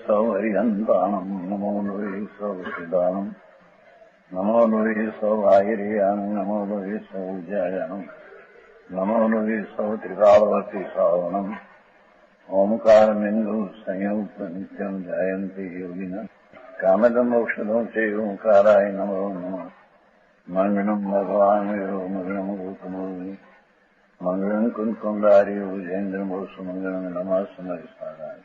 સૌ હરિહંતાણમ નમો લોહી સૌ સિદ્ધાનમ નમો લોહી સૌ આહિર્યાન નમો લોહી સૌ જયાનમ નમો લોહી સૌ ત્રિકાળવતી શ્રાવણમ ઓમકાર બિંદુ સંયુક્ત નિત્યમ જયંતી યોગિન કામદમ ઔષધો છે ઓંકારાય નમો નમઃ મંગળમ ભગવાન વિરો મંગળમ ગૌતમોર્મિ મંગળમ કુંકુંડારી ભુજેન્દ્રમોષ મંગળમ નમઃ સમયસારાય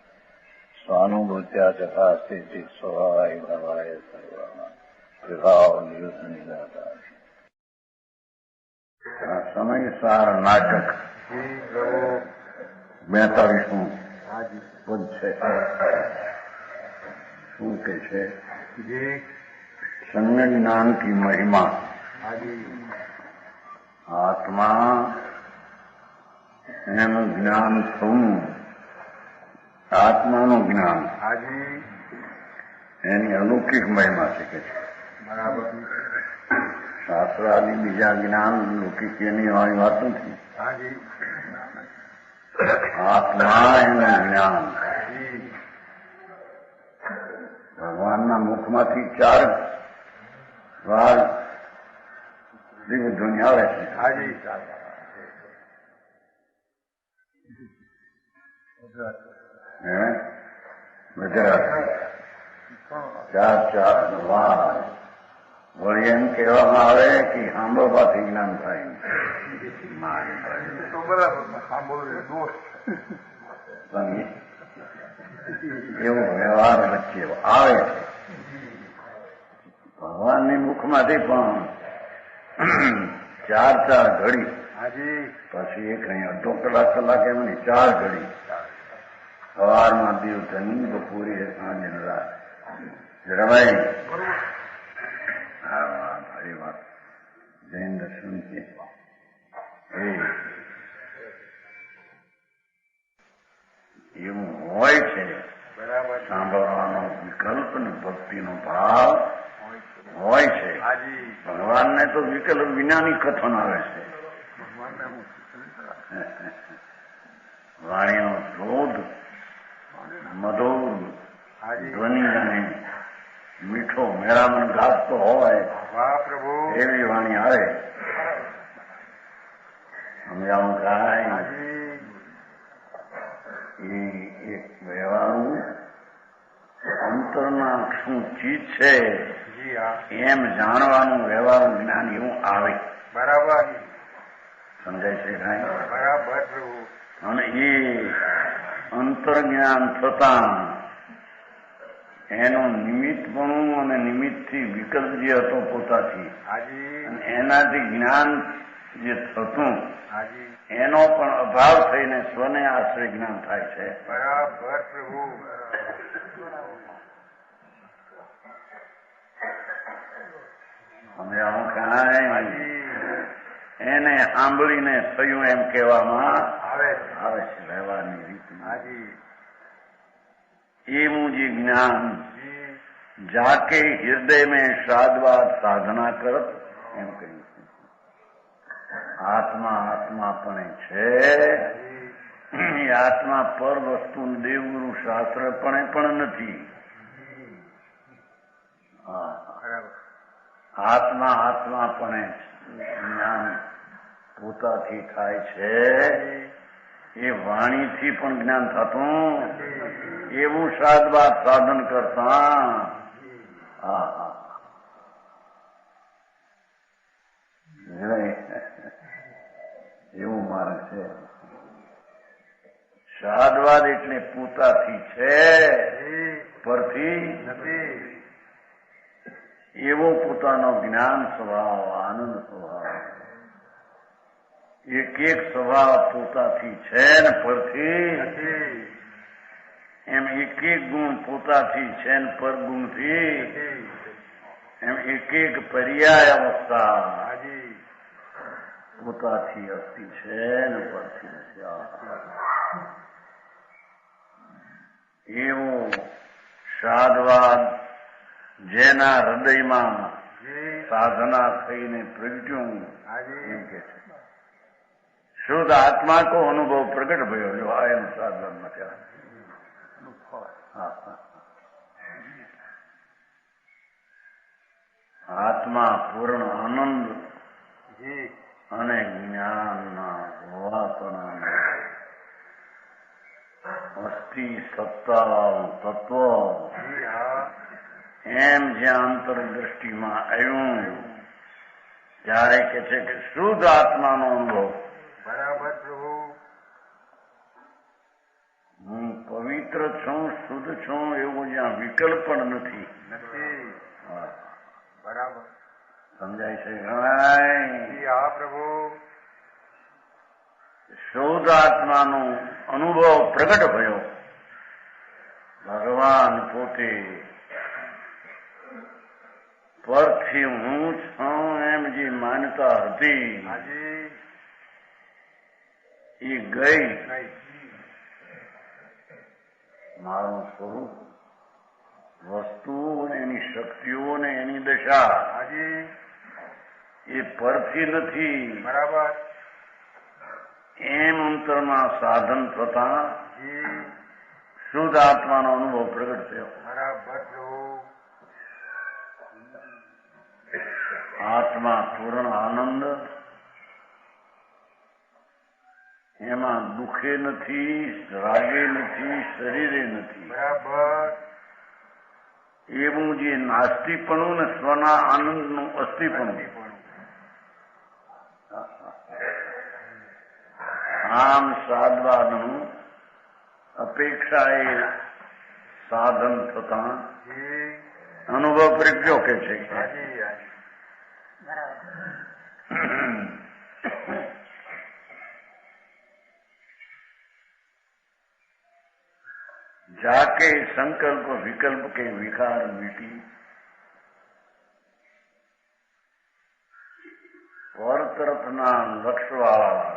સ્વાનુભૂત્યા ચકાસ્તે સ્વભાવાય ભવાય સર્વા વિભાવ નિદાતા સમયસાર નાટક 42મું પદ છે. શું કે છે? સંજ્ઞ જ્ઞાન की महिमा. આત્મા એનું જ્ઞાન થવું, આત્માનું જ્ઞાન એની અલૌકિક મહિમા છે કે છે. બરાબર. શાસ્ત્ર આદિ બીજા જ્ઞાન લૌકિક એની વાત નથી. આત્મા એનું જ્ઞાન ભગવાનના મુખમાંથી 4 વાર દિવ્ય ધ્વનિ આવે છે. ગુજરાત 4 વાર વળી એમ કહેવામાં આવે કે સાંભળવાથી જ્ઞાન થાય. એવો વ્યવહાર વચ્ચે આવે છે. ભગવાનની મુખમાંથી પણ 4 ઘડી, પછી એક અહીં અડધો કલાક એમ નહીં, 4 ઘડી. સવારમાં દિવસની, બપોરે સાંજે રાત જળવાઈ. ભારી વાત. જૈન દર્શન છે એવું હોય છે. સાંભળવાનો વિકલ્પ ને ભક્તિનો ભાવ હોય છે. ભગવાનને તો વિકલ્પ વિનાની કથન આવે છે. વાણીનો શોધ મધુર ધ્વનિ અને મીઠો મેળામણ ગાજતો હોય એવી વાણી આવે. સમજાવું કાંઈ એ એક વ્યવહારું અંતરના શું ચીજ છે એમ જાણવાનું વ્યવહાર જ્ઞાન એવું આવે. બરાબર. સમજાય છે કાંઈ? બરાબર. અને એ અંતર જ્ઞાન થતા એનું નિમિત્તપણું અને નિમિત્તથી વિકલ્પ જે હતો પોતાથી, અને એનાથી જ્ઞાન જે થતું એનો પણ અભાવ થઈને સ્વને આશ્રય જ્ઞાન થાય છે. બરાબર પ્રભુ. અમે આવું કાંઈ એને સાંભળીને થયું એમ કહેવામાં આવે છે વ્યવહારની રીતમાં. એવું જે જ્ઞાન જાકે હૃદય में સાધવાદ સાધના કરત એમ કહ્યું. આત્મા આત્માપણે છે. એ આત્મા પર વસ્તુ દેવગુરુ શાસ્ત્રપણે નથી. આત્મા આત્માપણે જ્ઞાન પોતાથી થાય છે. એ વાણીથી પણ જ્ઞાન થતું એવું સાધવાદ સાધન કરતા એવું મારે છે. સાધવાદ એટલે પોતાથી છે, પરથી નથી. એવો પોતાનો જ્ઞાન સ્વભાવ, આનંદ સ્વભાવ, એક સ્વભાવ પોતાથી છે ને પરથી નથી. એમ એક ગુણ પોતાથી છે ને પર ગુણથી, એમ એક પર્યાય અવસ્થા પોતાથી અસ્તિ છે ને પરથી નથી. એવો સાધવાદ જેના હૃદયમાં સાધના થઈને પ્રગટ્યું એમ કે છે. શુદ્ધ આત્મા કો અનુભવ પ્રગટ ભયો જો આ એનું સાધન નથી. આત્મા પૂર્ણ આનંદ અને જ્ઞાનના હોવાપણા અસ્થિ સત્તા તત્વ એમ જ્યાં અંતરદ્રષ્ટિમાં આવ્યું ત્યારે કે છે કે શુદ્ધ આત્માનો અનુભવ. બરાબર પ્રભુ. હું પવિત્ર છું, શુદ્ધ છું એવું જ્યાં વિકલ્પ પણ નથી. બરાબર સમજાય છે? હા પ્રભુ. શુદ્ધ આત્માનો અનુભવ પ્રગટ થયો. ભગવાન પોતે પરથી હું છું એમ જે માન્યતા હતી એ ગઈ. મારું સ્વરૂપ, વસ્તુ ને એની શક્તિઓ ને એની દશા એ પરથી નથી. બરાબર. એમ અંતરમાં સાધન થતા શુદ્ધ આત્માનો અનુભવ પ્રગટ થયો. બરાબર. આત્મા પૂર્ણ આનંદ, એમાં દુઃખે નથી, રાગે નથી, શરીરે નથી. બરાબર. એવું જે નાસ્તિપણું ને સ્વના આનંદનું અસ્થિપણું, આમ સાધવાનું અપેક્ષાએ સાધન થતા અનુભવ પ્રગટ્યો કે છે. जाके संकल्प विकल्प के विकार मिटी, પર તરફના લક્ષવાળા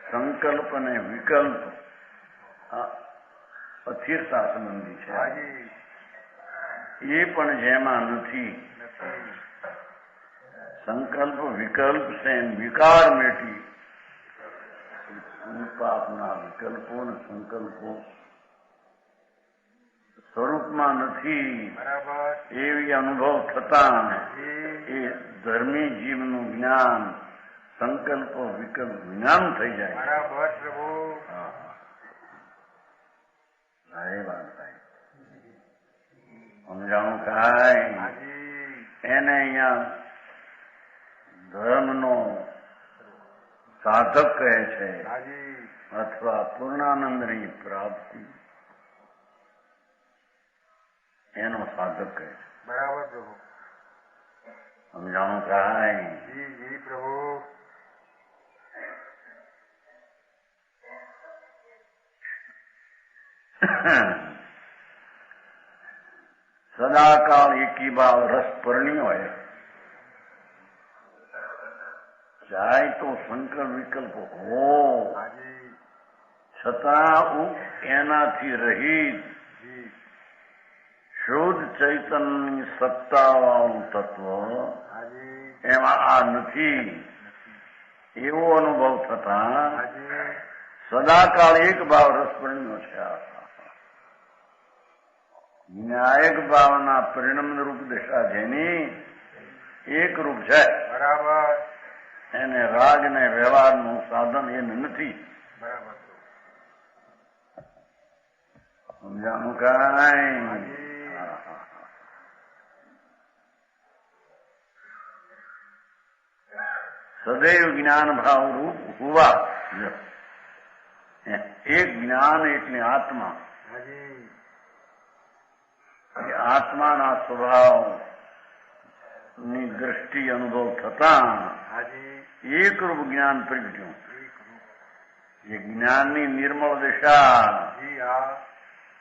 સંકલ્પ અને વિકલ્પ અસ્થિરતા સંબંધી છે. એ પણ જેમાં નથી. સંકલ્પ વિકલ્પ છે વિકાર મેટી. પાપના વિકલ્પો અને સંકલ્પો સ્વરૂપમાં નથી. એવી અનુભવ થતા એ ધર્મી જીવનું જ્ઞાન સંકલ્પો વિકલ્પ જ્ઞાન થઈ જાય. બરાબર પ્રભુ. એ વાત થાય. સમજાણું કાંઈ એને અહીંયા ધર્મનો સાધક કહે છે અથવા પૂર્ણાનંદની પ્રાપ્તિ એનો સાધક કહે છે. બરાબર પ્રભુ. સમજાણું કાંઈ? જી પ્રભુ. સદાકાળ એકી ભાવ રસ પરણી હોય જાય તો સંકલ્પ વિકલ્પ હો છતાં એનાથી રહિત શુદ્ધ ચૈતન્યની સત્તાવાળું તત્વ એમાં આ નથી એવો અનુભવ થતા સદાકાળ એક ભાવ રસ પરણ્યો છે. ન્યાયક ભાવના પરિણામ રૂપ દશા જેની એક રૂપ છે. બરાબર. એને રાગ ને વ્યવહારનું સાધન એને નથી. બરાબર. સમજાણું કાંઈ? સદૈવ જ્ઞાન ભાવ રૂપ હુવા. એક જ્ઞાન એટલે આત્મા. આત્માના સ્વભાવ ની દ્રષ્ટિ અનુભવ થતા એકરૂપ જ્ઞાન પ્રગટ્યું. એ જ્ઞાનની નિર્મળ દિશા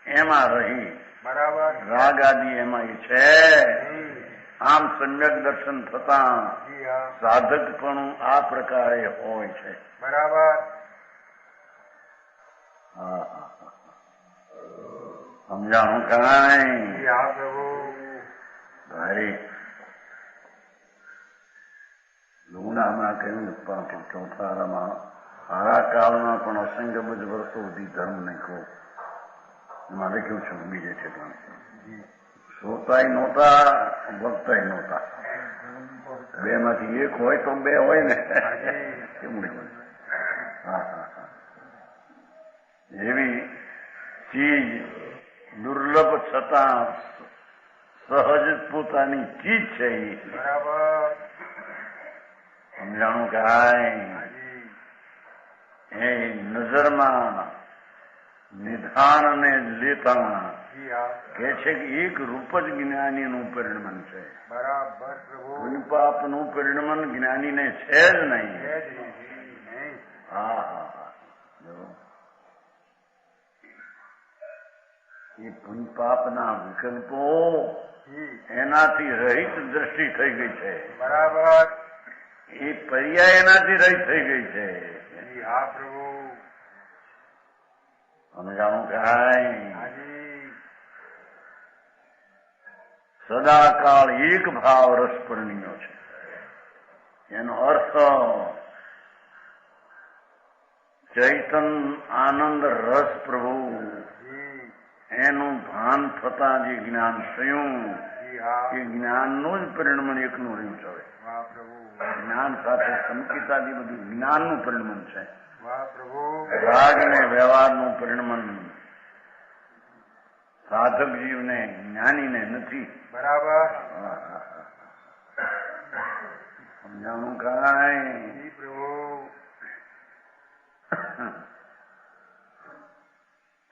એમાં રહી. બરાબર. રાગ આદિ એમાં એ છે. આમ સમ્યક દર્શન થતા સાધકપણું આ પ્રકારે હોય છે. બરાબર. સમજાણું કાંઈ? પ્રભુ. ભાઈ લુણામાં કહ્યું પણ ચોથામાં હારા કાળમાં પણ અસંખ્ય બજ વર્ષો સુધી ધર્મ નહીં કહો એમાં લખ્યું છે બીજે છે પણ શ્રોતાય નહોતા ભક્ત નહોતા. બે માંથી એક હોય તો બે હોય ને કેમ નહીં? હા હા હા. એવી ચીજ દુર્લભ છતાં સહજ પોતાની ચીજ છે. બરાબર સમજાણું કે એ નજરમાં નિધાનને લેતા કે છે કે એક રૂપ જ જ્ઞાનીનું પરિણમન છે. બરાબર પ્રભુ. પાપનું પરિણમન જ્ઞાનીને છે જ નહીં. હા હા હા. એ પુણ્યપાપના વિકલ્પો એનાથી રહિત દ્રષ્ટિ થઈ ગઈ છે. બરાબર. એ પર્યાય એનાથી રહિત થઈ ગઈ છે. હા પ્રભુ. સમજાણું કાંઈ સદાકાળ એક ભાવ રસ પરણીયો છે. એનો અર્થ ચૈતન આનંદ રસ પ્રભુ એનું ભાન થતા જે જ્ઞાન થયું એ જ્ઞાનનું જ પરિણમન એકનું રહ્યું છે. જ્ઞાન સાથે સમકિતાથી બધું જ્ઞાનનું પરિણમન છે. રાગ ને વ્યવહારનું પરિણમન સાધક જીવને જ્ઞાનીને નથી. બરાબર. સમજાણું કાંઈ પ્રભુ.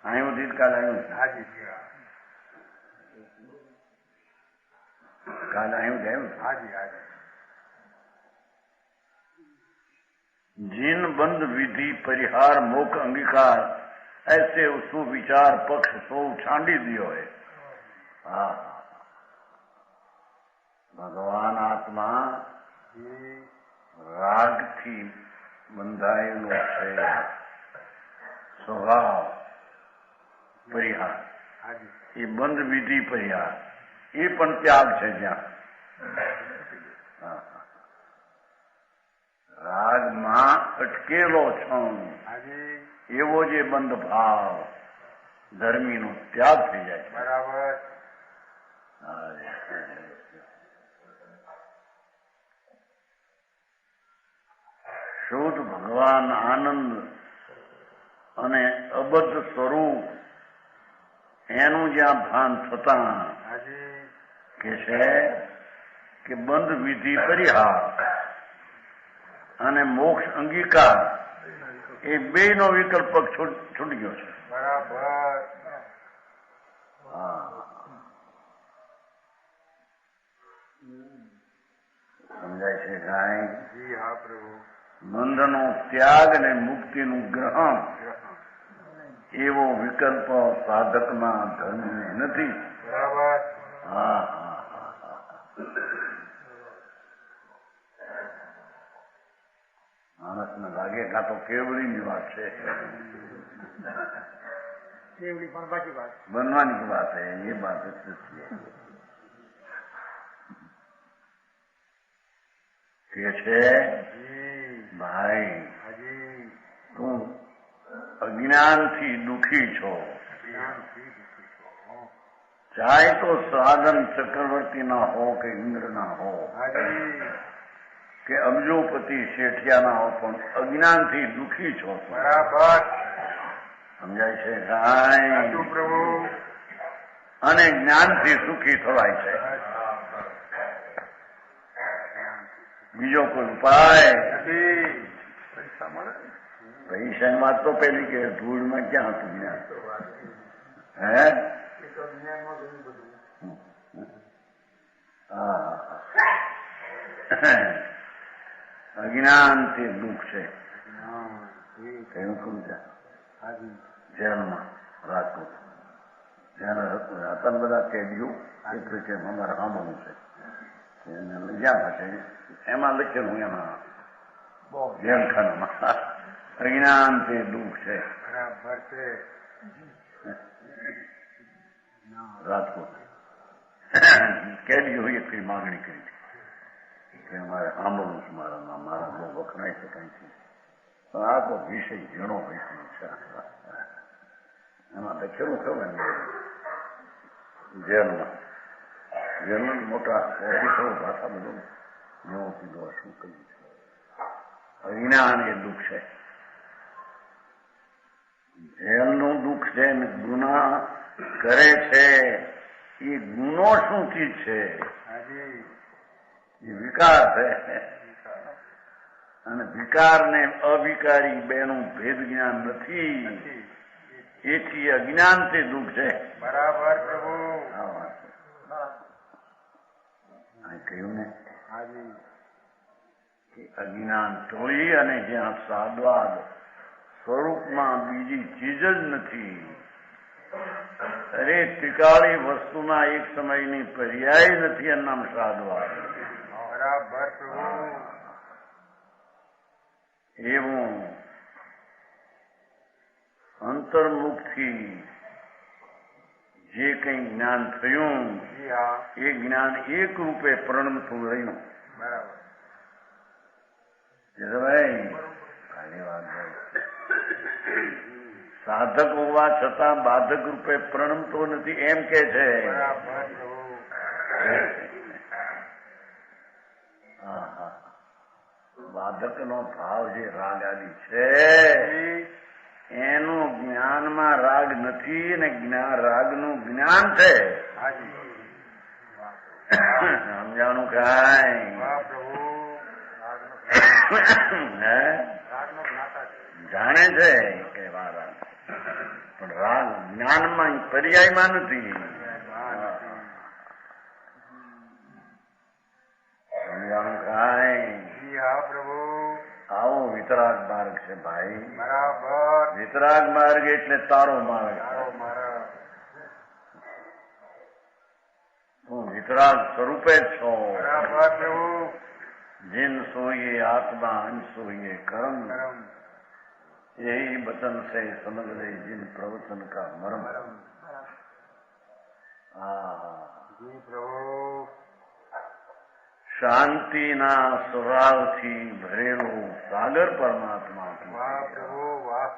અહીં ઉદિત કાલ આવ્યું કાલ આવ્યું ગયું. जिन बंद विधि परिहार मोक अंगीकार ऐसे सुविचार पक्ष सो छांडी दियो है. हाँ भगवान आत्मा राग थी બંધાયેલો છે. સ્વભાવ પરિહાર એ બંધ વિધિ પરિહાર એ પણ ત્યાગ છે. જ્યાં રાગમાં અટકેલો છું એવો જે બંધ ભાવ ધર્મીનો ત્યાગ થઈ જાય. બરાબર. શુદ્ધ ભગવાન આનંદ અને અબદ્ધ સ્વરૂપ એનું જ્યાં ભાન થતા કે છે કે બંધ વિધિ પરિહાર અને મોક્ષ અંગીકાર એ બે નો વિકલ્પ છૂટી ગયો છે. બરાબર. સમજાય છે કાંઈ? જી હા પ્રભુ. બંધનો ત્યાગ અને મુક્તિનું ગ્રહણ એવો વિકલ્પ સાધકમાં ધર્મને નથી. બરાબર. હા. માણસને લાગે કાં તો કેવડીની વાત છે. કેવડી પણ બાકી વાત બનવાની વાત છે. એ બાત કે છે ભાઈ તું અજ્ઞાનથી દુઃખી છો. ચાહે તો સાધન ચક્રવર્તી ના હો કે ઇન્દ્ર ના હો કે અબજોપતિ શેઠિયા ના હો પણ અજ્ઞાનથી દુઃખી છો. બરાબર. સમજાય છે કાંઈ? પ્રભુ. અને જ્ઞાનથી સુખી થવાય છે. બીજો કોઈ ઉપાય નથી. પૈસામાં તો પેલી કે ધૂળમાં ક્યાં હતું જ્ઞાન? હે અજ્ઞાનથી દુઃખ છે. એનું શું છે? જેલમાં રાજકોટ જયારે હતા બધા કેદીઓ એટલે કે અમારે સાંભળવું છે એને લઈ ગયા છે. એમાં લખેલું એમાં જેલખાનામાં અજ્ઞાનથી દુઃખ છે. બરાબર છે. રાજકોટ કેદીઓએ કઈ માગણી કરી કે અમારે સાંભળવું છે. મારા બહુ વખણાય છે કંઈથી. આ તો વિષય ઘણો વિષય છે. એમાં લખેલું ખબર જેલમાં જેનું મોટા ઓફિસરો ભાષા બધું જેવું કીધું શું કહ્યું છે. અજ્ઞાન એ દુઃખ છે, જેલનું દુઃખ છે ને ગુના કરે છે એ ગુનો શું ચીજ છે? એ વિકાર છે. અને વિકાર ને અવિકારી બેનું ભેદ જ્ઞાન નથી, એથી અજ્ઞાનથી દુઃખ છે. બરાબર પ્રભુ. આ વાત કહ્યું ને કે અજ્ઞાન ટોળી અને જ્યાં સાદવાદ સ્વરૂપમાં બીજી ચીજ જ નથી. અરે ટીકાળી વસ્તુના એક સમયની પર્યાય નથી એનું નામ સાદવાદ. બરાબર પ્રભુ. એવું અંતર્મુખથી જે કંઈ જ્ઞાન થયું એ જ્ઞાન એક રૂપે પ્રણમતું રહ્યું. બરાબર. સાધક હોવા છતાં બાધક રૂપે પ્રણમતો નથી એમ કે છે. બાધકનો ભાવ જે રાગ આદિ છે એનું જ્ઞાનમાં રાગ નથી ને રાગનું જ્ઞાન છે. સમજાણું કાંઈ? જાણે છે કે વારા પણ રાગ જ્ઞાનમાં પર્યાયમાં નથી. સમજાણું કાંઈ? પ્રભુ. આવો વિતરાગ માર્ગ છે ભાઈ. બરાબર. વિતરાગ માર્ગ એટલે તારો માર્ગ. તું વિતરાગ સ્વરૂપે જ છો. બરાબર પ્રભુ. जिन सोइए आत्मा अन सोइए कर्म, यही बचन से समझ ले जिन प्रवचन का मर्म. જી પ્રભુ. શાંતિના સ્વભાવથી ભરેલું સાગર પરમાત્મા. વાહ પ્રભુ વાહ.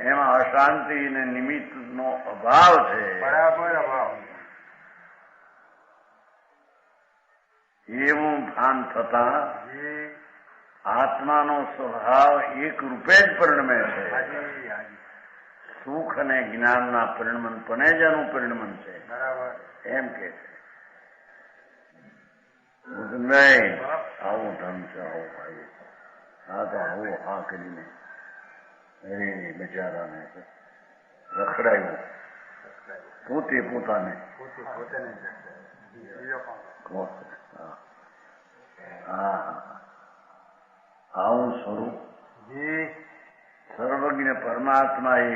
એમાં અશાંતિ ને નિમિત્તનો અભાવ છે. બરાબર અભાવ. એવું ભાન થતા આત્માનો સ્વભાવ એક રૂપે જ પરિણમે છે. સુખ અને જ્ઞાનના પરિણમન પણ જ એનું પરિણમન છે. બરાબર. એમ કે છે. નહીં આવો ધર્મ છે. આવો ભાઈ હા તો આવો હા કરીને અરે બિચારાને રખડાયું પોતે પોતાને. આવું સ્વરૂપ સર્વજ્ઞ પરમાત્મા એ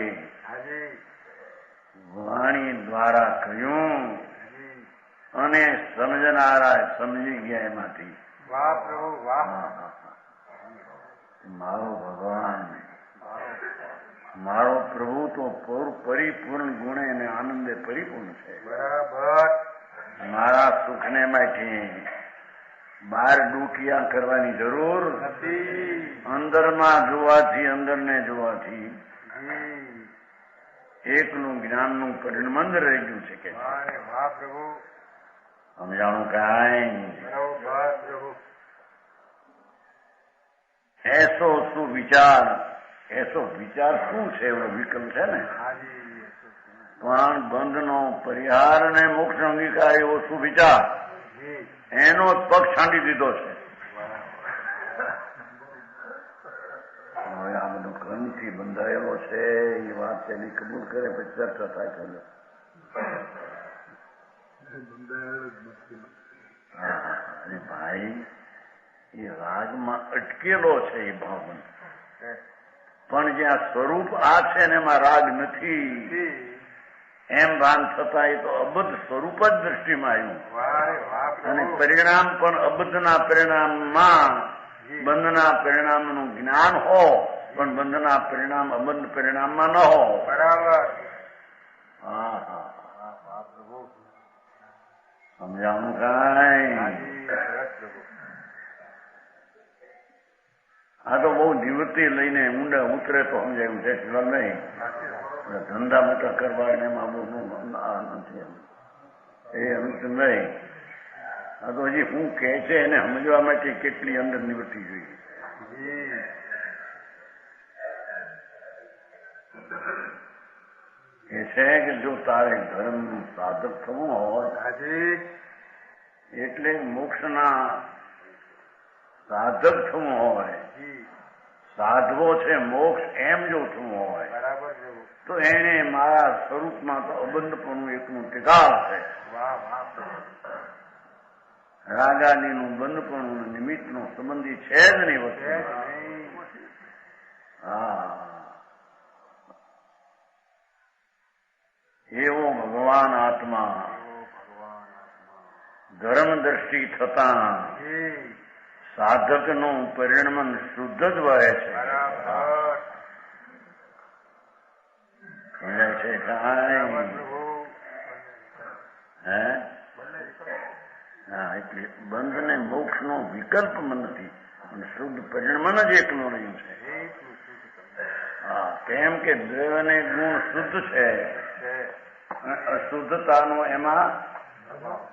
વાણી દ્વારા કહ્યું અને સમજનારા સમજી ગયા એમાંથી. વાહ પ્રભુ વાહ. મારો ભગવાન મારો પ્રભુ તો પરિપૂર્ણ ગુણે અને આનંદે પરિપૂર્ણ છે. બરાબર. મારા સુખને માટે બહાર ડૂકિયા કરવાની જરૂર નથી. અંદરમાં જોવાથી અંદરને જોવાથી એકનું જ્ઞાનનું પરિણમન રહી ગયું છે. કે વાહ પ્રભુ. સમજાણું કાંઈ? બરાબર પ્રભુ. એસો શું વિચાર શું છે એવો વિકલ્પ છે ને. પણ બંધનો પરિહાર અને મોક્ષ અંગીકાર એવો શું વિચાર એનો જ પગ છાંડી દીધો છે. હવે આ બધું કર્મથી બંધાયેલો છે એ વાત તેની કબૂલ કરે પછી ચર્ચા થાય છે. અરે ભાઈ એ રાગમાં અટકેલો છે એ ભાવન, પણ જ્યાં સ્વરૂપ આ છે ને એમાં રાગ નથી એમ ભાન થતા એ તો અબદ્ધ સ્વરૂપ જ દ્રષ્ટિમાં આવ્યું. અને પરિણામ પણ અબદ્ધના પરિણામમાં બંધના પરિણામનું જ્ઞાન હો પણ બંધના પરિણામ અબદ્ધ પરિણામમાં ન હો. બરાબર. સમજાવું કાંઈ? આ તો બહુ નિવૃત્તિ લઈને ઊંડા ઉતરે તો સમજાયું છે નહીં. ધંધા મોટા કરવા એમાં બહુ નથી એ અંત નહીં. પછી હું કહે છે એને સમજવા માટે કેટલી અંદર નિવૃત્તિ જોઈએ. એ છે કે જો તારે ધર્મનું સાધક થવું હોય એટલે મોક્ષના સાધક થવું હોય, સાધવો છે મોક્ષ એમ જો થવું હોય તો એને મારા સ્વરૂપમાં તો અબંધપણું એકનું ટીકાળ છે. રાગાદીનું બંધપણું નિમિત્તનો સંબંધી છે જ નહીં વસ્તુ. હા, એવો ભગવાન આત્મા ધર્મ દ્રષ્ટિ થતા સાધકનું પરિણમન શુદ્ધ જ વહે છે. સમજાય છે કાંઈ? હે? હા, એટલે બંધ ને મોક્ષ નો વિકલ્પ નથી, પણ શુદ્ધ પરિણમન જ એકલું રહ્યું છે. હા, કેમ કે દ્રવ્ય ને ગુણ શુદ્ધ છે, અશુદ્ધતાનો એમાં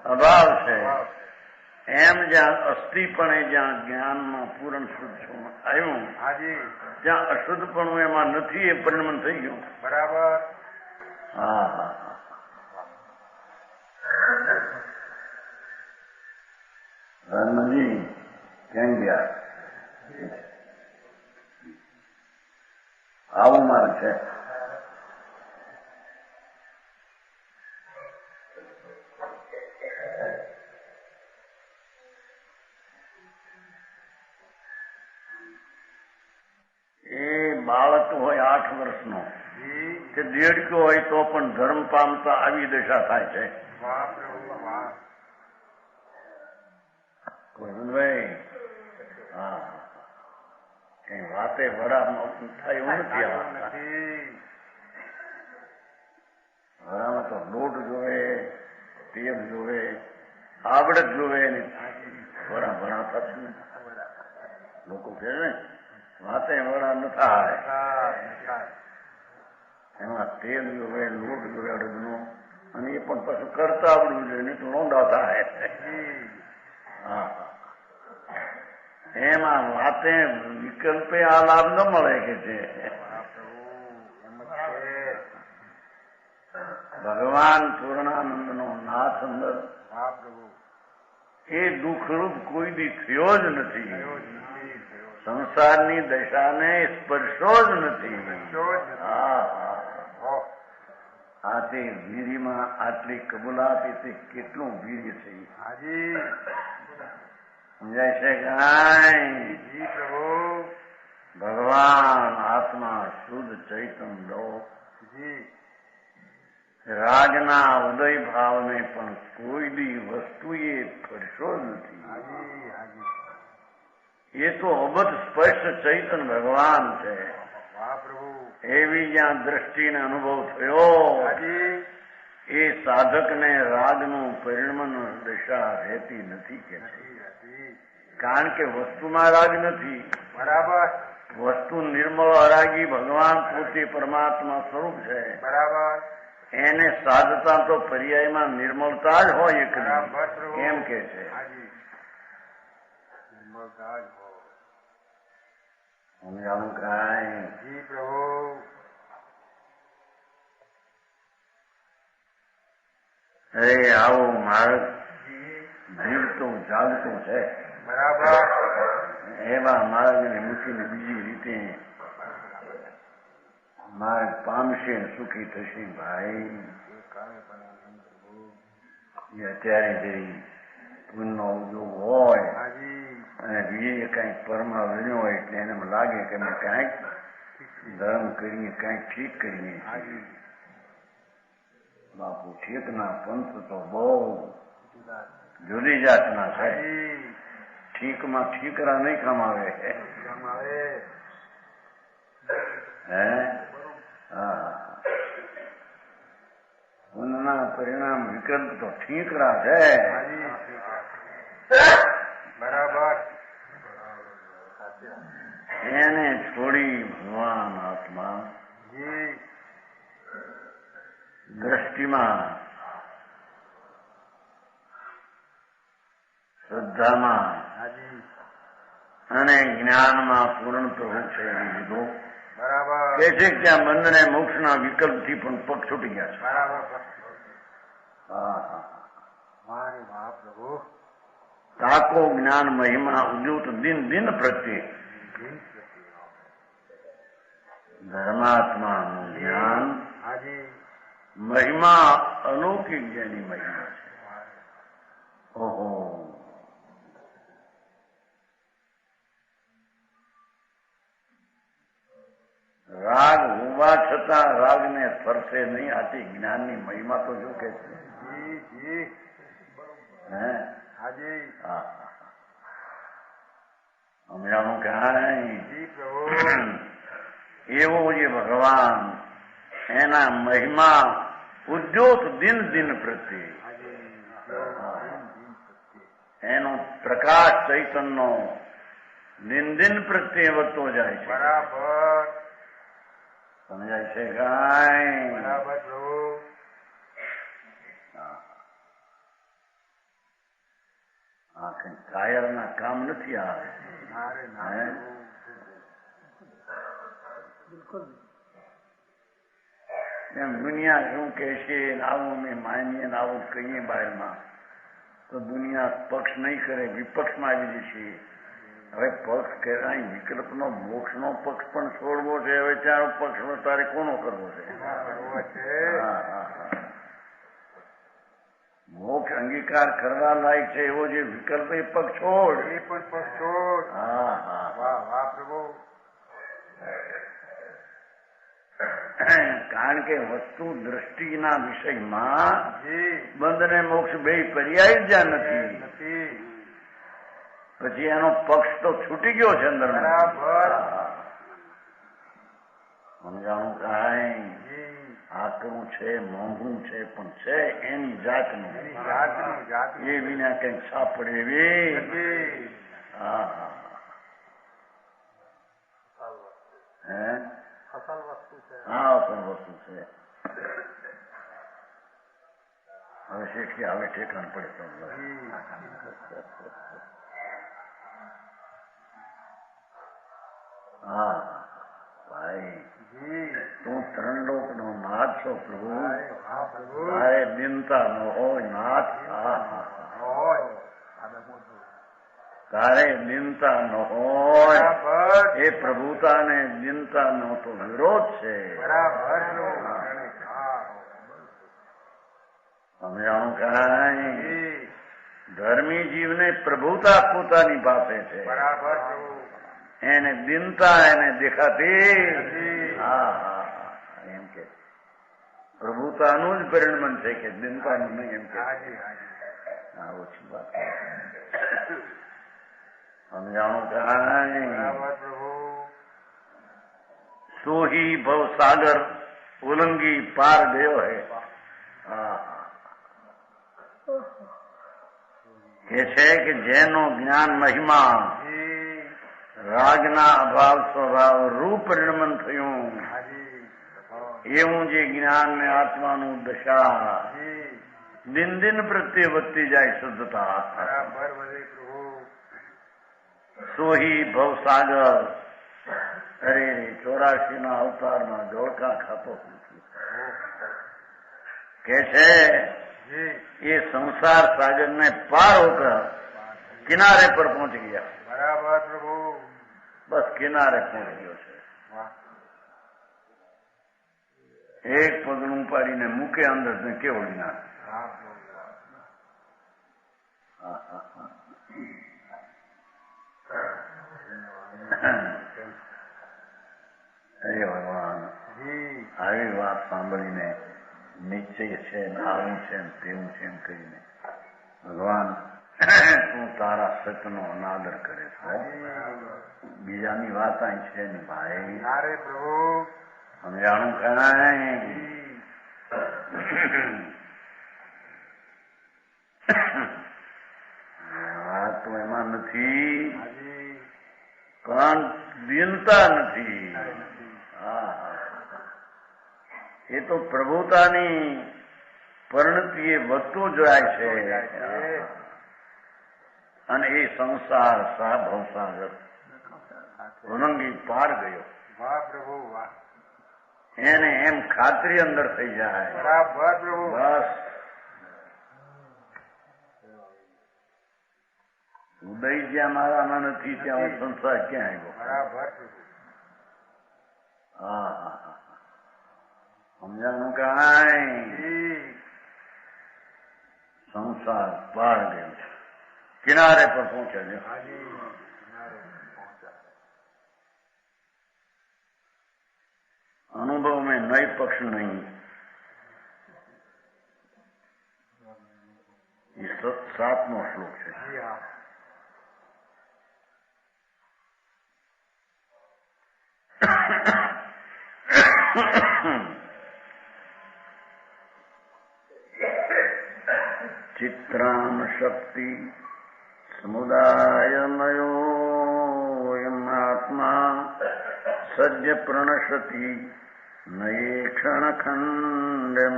અભાવ છે. એમ જ્યાં અસ્થિપણે જ્યાં જ્ઞાનમાં પૂરણ શુદ્ધ આવ્યું, ત્યાં અશુદ્ધપણું એમાં નથી, એ પરિણમન થઈ ગયું. બરાબર. હા હા. રણજી ક્યાં ગયા? આવું મારે છે. બાળક હોય 8 વર્ષનો કે દેડકો હોય તો પણ ધર્મ પામતા આવી દશા થાય છે. ભાઈ હા, કઈ વાતે વડામાં થાય એવું નથી. વડામાં તો લોટ જોવે, તેલ જોવે, આવડત જોવે, વડા ભણાતા જ ને લોકો કહે ને વાતે વડા ન થાય. એમાં તેલ જોવે, લોટ જોવે અડદનો, અને એ પણ પાછું કરતા આવડવું જોઈએ, નહીં તો લોંડા થાય. હા, એમાં વાતે વિકલ્પે આ લાભ ન મળે કે છે. ભગવાન પૂર્ણાનંદ નો નાથ અંદર એ દુઃખરૂપ કોઈ દી થયો જ નથી. સંસારની દશાને સ્પર્શો જ નથી. આથી વીરીમાં આટલી કબૂલાત તે કેટલું વીર્ય છે. સમજાય છે કાંઈ? ભગવાન આત્મા શુદ્ધ ચૈતન લો રાજના ઉદય ભાવને પણ કોઈ દી વસ્તુએ સ્પર્શો જ નથી. એ તો અબધ સ્પષ્ટ ચૈતન ભગવાન છે. એવી જ્યાં દ્રષ્ટિને અનુભવ થયો એ સાધકને રાગનું પરિણમન દશા રહેતી નથી કે કારણ કે વસ્તુમાં રાગ નથી. બરાબર. વસ્તુ નિર્મળ અરાગી ભગવાન પોતે પરમાત્મા સ્વરૂપ છે. બરાબર. એને સાધતા તો પર્યાયમાં નિર્મળતા જ હોય એમ કે છે. સમજાવું કાંઈ? જી પ્રભુ. અરે આવું માર્ગ જીવતું જાગતું છે. બરાબર. એવા માર્ગને મૂકીને બીજી રીતે માર્ગ પામશે સુખી થશે. ભાઈ અત્યારે જઈ પુણ્યનો ઉદ્યોગ હોય અને બીજે કંઈક પરમા વીણ્યો હોય એટલે એને લાગે કે અમે કાંઈક ધર્મ કરીએ, કાંઈક ઠીક કરીએ. બાપુ ઠીકના પંથ તો બહુ જુદી જાતના છે. ઠીકમાં ઠીકરા નહીં કમાવે. હે? હા, પુણ્યના પરિણામ વિકલ્પ તો ઠીકરા છે. બરાબર. એને છોડી ભગવાન આત્મા દ્રષ્ટિમાં શ્રદ્ધામાં હાજી અને જ્ઞાનમાં પૂર્ણ પ્રભુ છે એવી વિધો બરાબર કે છે ત્યાં બંધને મોક્ષના વિકલ્પથી પણ પગ છૂટી ગયા છે. બરાબર હા હા મારે વાહ પ્રભુ તાકો જ્ઞાન મહિમા ઉદ્યુત દિન દિન પ્રત્યે ધર્માત્માનું જ્ઞાન હાજી મહિમા અલૌકિક જેની મહિમા છે. ઓહો રાગ હોવા છતાં રાગને ફરશે નહીં આથી જ્ઞાનની મહિમા તો જો કે છે. જી જી હે હાજી હા સમજાણું કાંઈ જી પ્રભુ એવો જે ભગવાન એના મહિમા ઉદ્યોત દિન દિન પ્રત્યે એનો પ્રકાશ ચૈતનનો દિન દિન પ્રત્યે વધતો જાય છે. બરાબર સમજાય છે કાંઈ? બરાબર પ્રભુ આ કઈ કાયરના કામ નથી આ. મારે હે? ના બિલકુલ એમ દુનિયા શું કહેશે આવું અમે માનીએ ને આવું કહીએ બહારમાં તો દુનિયા પક્ષ નહીં કરે, વિપક્ષમાં આવી જશે. હવે પક્ષ કહેવાય વિકલ્પનો મોક્ષનો પક્ષ પણ છોડવો છે. હવે ચારો પક્ષ તારે કોનો કરવો છે? કરવો છે હા હા હા મોક્ષ અંગીકાર કરવા લાયક છે એવો જે વિકલ્પ એ પગ છોડ. એ પણ પક્ષોડ હા હા વાહ વાહ પ્રભુ કારણ કે વસ્તુ દ્રષ્ટિના વિષયમાં જી બંધ ને મોક્ષ બે પર્યાય જ્યાં નથી. નથી પછી એનો પક્ષ તો છૂટી ગયો છે અંદર. બરાબર સમજાણું કાંઈ? જી આકરું છે, મોંઘું છે, પણ છે એની જાતનું. જાતનું જાતનું એ વિના કંઈક સાપડે એવી. જી હા હા હે અસલ વસ્તુ છે હા પણ વસ્તુ છે. હવે શીખી હવે ઠેકાણ પડે તો હા ભાઈ જી તું ત્રણ લોક નો નાથ છો પ્રભુ. વાહ પ્રભુ તારે દિનતા ન હોય નાથ. હા હા હોય તારે દિનતા ન હોય. બરાબર એ પ્રભુતાને દિનતા નો તો વિરોધ છે. બરાબર સમજાણું કાંઈ? જી ધર્મી જીવને પ્રભુતા પોતાની પાસે છે. બરાબર પ્રભુ એને દિનતા એને દેખાતી. જી. હા હા હા એમ કે પ્રભુતાનું જ પરિણમન છે કે દિનતાનું નહીં એમ કે. હાજી હાજી હા ઓછી વાત સમજાણું કાંઈ? બરાબર પ્રભુ સોહી ભવ સાગર ઉલંગી પાર ગયો હે. હા કે છે કે જેનો જ્ઞાન મહિમા જી રાગના અભાવ સ્વભાવ રૂપ પરિણમન થયું હાજી એવું જે જ્ઞાન ને આત્માનું દશા જી દિન દિન પ્રત્યે વધતી જાય શુદ્ધતા. બરાબર વધે પ્રભુ સોહી ભવસાગર અરે 84 ના અવતારમાં જોડકા ખાતો કે છે જી એ સંસાર સાગર ને પાર હોકર કિનારે પર પહોંચ ગયા. બરાબર પ્રભુ બસ કિનારે પહોંચ ગયો છે. વાહ એક પગલું પાડીને મૂકે અંદર કેવળ જ્ઞાન. વાહ પ્રભુ હા હા હા હરે ભગવાન જી આવી વાત સાંભળીને નિશ્ચય છે ને આવું છે ને તેવું છે એમ કહીને ભગવાન તું તારા સતનો અનાદર કરે છે. બીજાની વાત અહીં છે ને ભાઈ. નારે પ્રભુ સમજાણું કાંઈ? વાત તો એમાં નથી હાજી પણ દિનતા નથી. હા એ તો પ્રભુતાની પરિણતિ એ વધતું જાય છે. અને એ સંસાર ભવસાગર ઓળંગી પાર ગયો. વાહ પ્રભુ વાહ. એને એમ ખાતરી અંદર થઈ જાય બરાબર પ્રભુ. બસ ઉદય જ્યાં મારામાં નથી ત્યાં સંસાર ક્યાં આવ્યો? બરાબર પ્રભુ. હા સમજાનું કાંઈ સંસાર પાર ગયો છે, કિનારે પર પહોંચે છે. अनुभव में नई पक्ष नहीं. ये 7वां श्लोक है. चित्राम शक्ति समुदायमयोऽयम् आत्मा सद्य प्रणशति नये क्षणखण्डमानः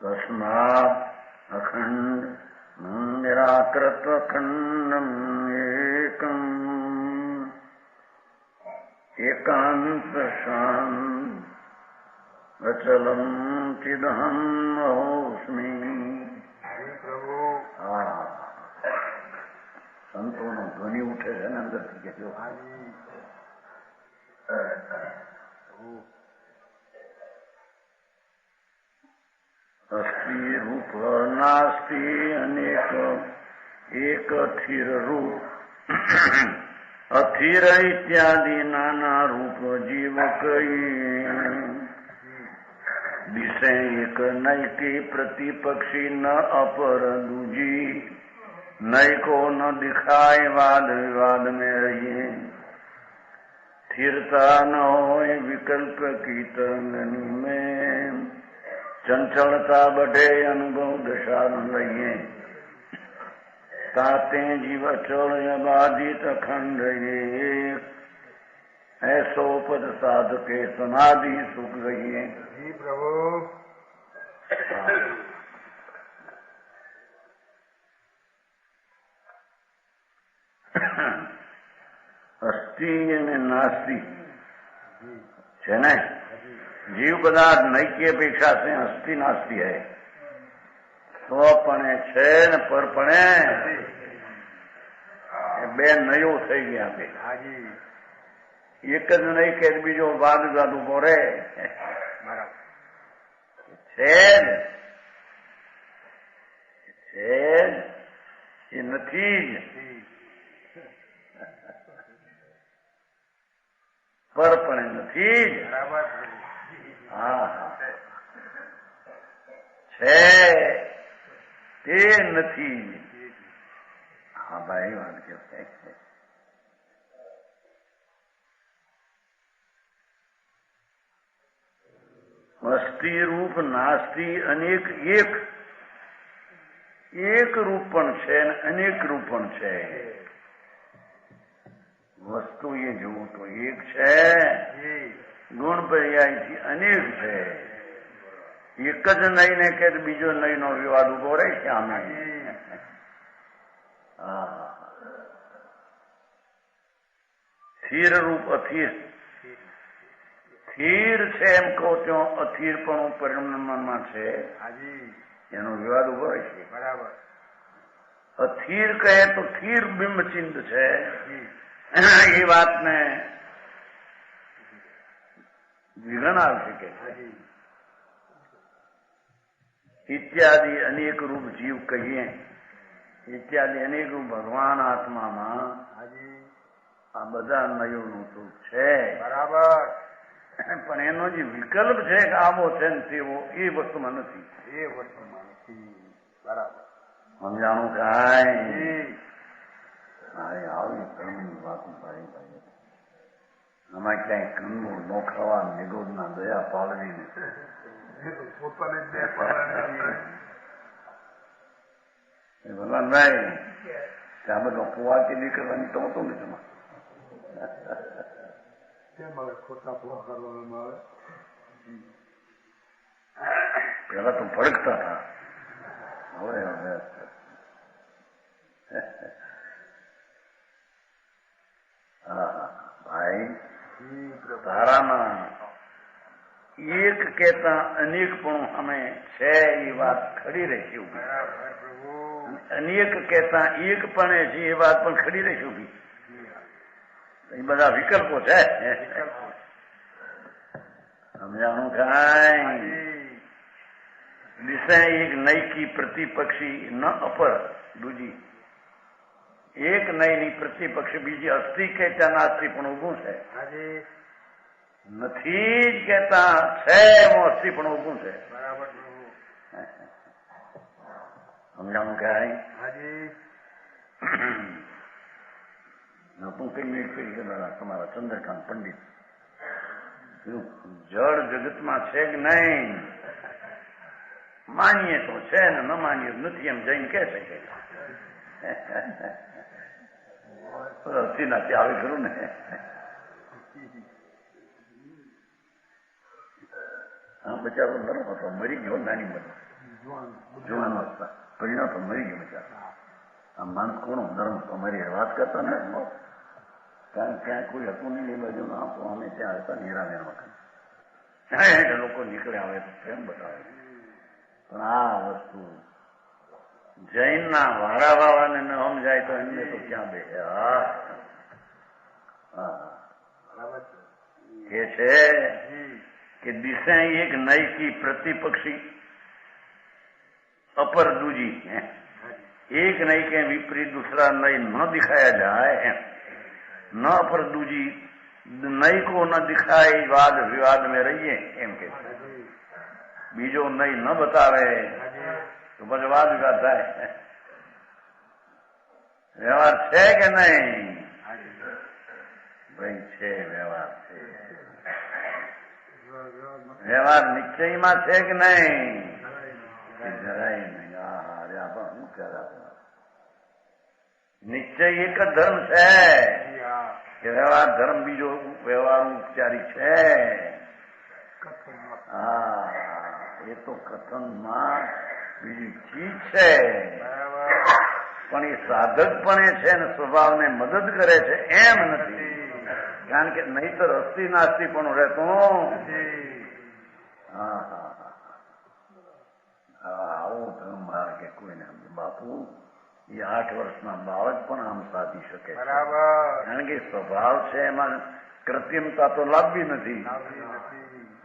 तस्मात् अखण्ड निराकृतखण्डम् एकम् एकान्तशान्त अचलम् चिदहम् अहोस्मि. સંતોનો ધ્વનિ ઉઠે છે ને અંદરથી કે જો અસ્થિ રૂપ નાસ્તિ અનેક એક અથિર રૂપ અથિર ઇત્યાદિ નાના રૂપ જીવ કઈ વિષય એક નૈકી પ્રતિપક્ષી ન અપર દૂજી नई को न दिखाए वाद विवाद में रहिए स्थिरता न हो विकल्प की तंगनी में चंचलता बढ़े अनुभव दशा न रहिए ताते जीव चल बाधित अखंड एक ऐसो पद साध के समाधि सुख रहिए. जी प्रभु. અસ્થિ અને નાસ્તિ છે ને જીવ પદાર્થ નૈકી અપેક્ષા છે અસ્થિ નાસ્તિ હૈ સ્વપણે છે ને પરપણે બે નયો થઈ ગયા બે. એક જ નહીં કે બીજો વાદ વાદ ઉભો રહે છે એ નથી જ પરપણે નથી જ. હા છે તે નથી. હા ભાઈ વાત કે અસ્થિ રૂપ નાસ્તિ અનેક એક રૂપ પણ છે અને અનેક રૂપ પણ છે. વસ્તુ એ જોવું તો એક છે, ગુણ પર્યાયથી અનેક છે. એક જ નહીં ને કે બીજો નહીં નો વિવાદ ઉભો રહે છે આમે. સ્થિર રૂપ અથિર સ્થિર છે એમ કહો ત્યાં અથિર પણ પરિણામમાં છે એનો વિવાદ ઉભો રહે છે. બરાબર. અથિર કહે તો થીર બિંબચિંત છે એ વાતને વિઘન આવી શકે છે. ઇત્યાદિ અનેક રૂપ જીવ કહીએ, ઇત્યાદિ અનેક રૂપ ભગવાન આત્મામાં આ બધા નયોનું સ્વરૂપ છે. બરાબર. પણ એનો જે વિકલ્પ છે કે આવો છે ને તેવો એ વસ્તુમાં નથી. એ વસ્તુમાં નથી. બરાબર. સમજાણું કાંઈ મારે આવી કર્મની વાતો ભાઈ ભાઈ આમાં ક્યાંય કંદમૂળ નો ખાવા નિગોદના દયા પાડવી ભગવાનભાઈ ત્યાં બધો કુવાથી નીકળવાની તો હતું ને તમારે ખોટા પોવા કરવામાં આવે. પેલા તો ભડકતા હતા, હોય હવે હા ભાઈ તારામાં એક કેતા અનેકપણું અમે છે એ વાત ખડી રહેશે ઉભી. અનેક કેતા એકપણે છે એ વાત પણ ખડી રહેશે ઉભી. એ બધા વિકલ્પો છે. સમજાણું કાંઈ દિશા એક નૈકી પ્રતિપક્ષી ન અપર દૂજી એક નયની પ્રતિપક્ષી બીજી અસ્થિ કહેતા નાસ્તી પણ ઉભું છે. નથી જ કહેતા છે એમાં અસ્થિ પણ ઉભું છે. સમજાણું કાંઈ તું કઈ મિનિટ કરી તમારા ચંદ્રકાંત પંડિત જળ જગતમાં છે કે નહીં માનીએ તો છે ને ન માનીએ નથી એમ જઈને કે છે કે નથી આવે ખરું ને. હા બચારો નરમ હતો મરી ગયો નાની બનો જુવાનો હતા પરિણામ તો મરી ગયો બચારો. આ માણસ કોનો નરમ તો મારી વાત કરતા ને કારણ ક્યાં કોઈ હતું નહીં એ બાજુ આપો અમે ત્યાં હતા નિરામેરમાં લોકો નીકળે આવે તો કેમ બતાવે. પણ આ વસ્તુ જૈનના વારા વાળાને ન સમજાય તો એમને તો ક્યાં બે કે છે કે દિશા એક નૈકી પ્રતિપક્ષી अपर दूजी है एक नई के विपरीत दूसरा नई न दिखाया जाए न अपर दूजी नई को न दिखाए वाद विवाद में रहिए एम के बीजो नई न बतावे तो बस वाद विवाद थाय व्यवहार है कि नहीं भाई छे व्यवहार छे व्यवहार निश्चय में छे कि नहीं જરાય નહીં. શું કરા નિશ્ચય એક જ ધર્મ છે કે વ્યવહાર ધર્મ બીજો વ્યવહાર ઉપચારી છે. હા એ તો કથનમાં બીજી ચીજ છે પણ એ સાધકપણે છે ને સ્વભાવને મદદ કરે છે એમ નથી. કારણ કે નહીતર અસ્થિ નાસ્તિ પણ રહેતું. હા હા આવો ધર્મ મારે કે કોઈને બાપુ એ 8 વર્ષના બાળક પણ આમ સાધી શકે કારણ કે સ્વભાવ છે એમાં કૃત્રિમતા તો લાવવી નથી.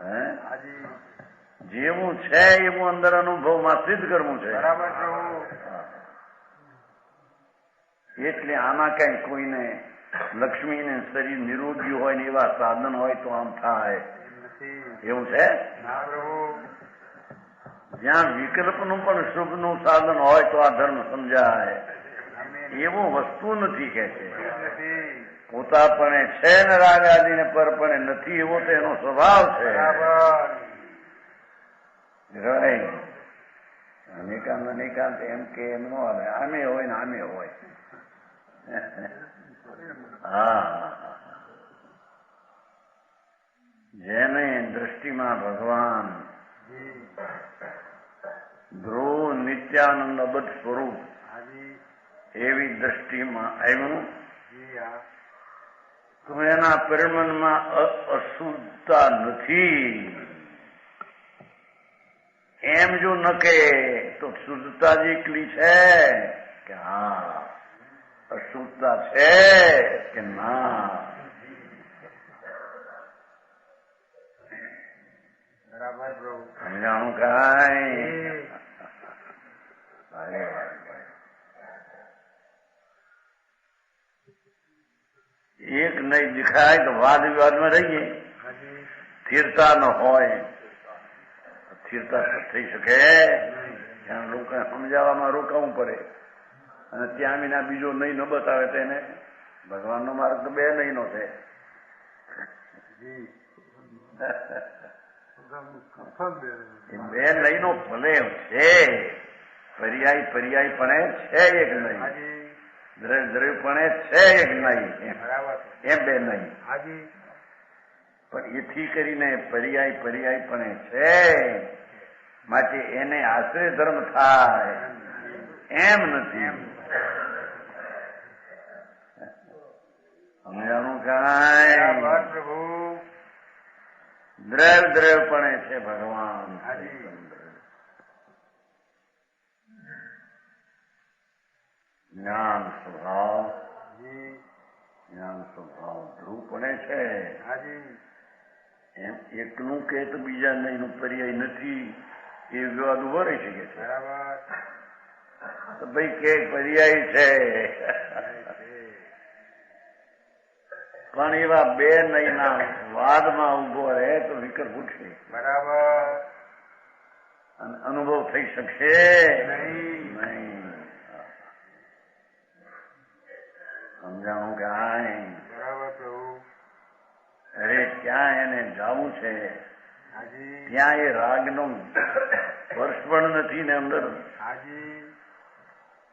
હે જેવું છે એવું અંદર અનુભવમાં સિદ્ધ કરવું છે. એટલે આમાં કઈ કોઈને લક્ષ્મીને શરીર નિરોગી હોય ને એવા સાધન હોય તો આમ થાય એવું છે. જ્યાં વિકલ્પનું પણ શુભનું સાધન હોય તો આ ધર્મ સમજાય એવું વસ્તુ નથી કે છે. પોતાપણે છે ને રાગ આદિને પરપણે નથી એવો તો એનો સ્વભાવ છે. અનેકાંત અનેકાંત એમ કે એમ ન આવે આમે હોય ને આમે હોય. હા જેને દ્રષ્ટિમાં ભગવાન ધ્રુવ નિત્યાનંદ અબધ સ્વરૂપ એવી દ્રષ્ટિમાં આવ્યું તો એના પરિમણમાં અશુદ્ધતા નથી એમ જો ન કે તો શુદ્ધતા જ એકલી છે કે હા અશુદ્ધતા છે કે ના. સમજાણું કાંઈ એક નહીં દેખાય તો વાદ વિવાદમાં રહીએ. સ્થિરતા ન હોય સ્થિરતા થઈ શકે ત્યાં લોકો સમજાવવામાં રોકાવું પડે અને ત્યાં વિના બીજો નહીં ન બતાવે તો એને ભગવાનનો માર્ગ તો બે નહીં નો છે. બે નહીં નો ભલે છે પર્યાય પર્યાયપણે છે એક નહીં દ્રવ્ય દ્રવ્યપણે છે એક નહીં એમ બે નહીં પણ એથી કરીને પર્યાય પર્યાયપણે છે માટે એને આશ્રય ધર્મ થાય એમ નથી. સમજાણું કાંઈ? પ્રભુ દ્રવ્યપણે છે ભગવાન. જ્ઞાન સ્વભાવ ધ્રુવપણે છે. એમ એકનું કે તો બીજા નહીંનું પર્યાય નથી એ વિવાદ ઉભો રહી શકે છે. તો ભાઈ કે પર્યાય છે પણ એવા બે નહીંના વાદમાં ઉભો રહે તો વિકલ્પ ઉઠશે. બરાબર. અને અનુભવ થઈ શકશે નહીં. સમજાણું કાંઈ? બરાબર પ્રભુ. અરે ક્યાં એને જવું છે ત્યાં એ રાગનો સ્પર્શ પણ નથી ને અંદર.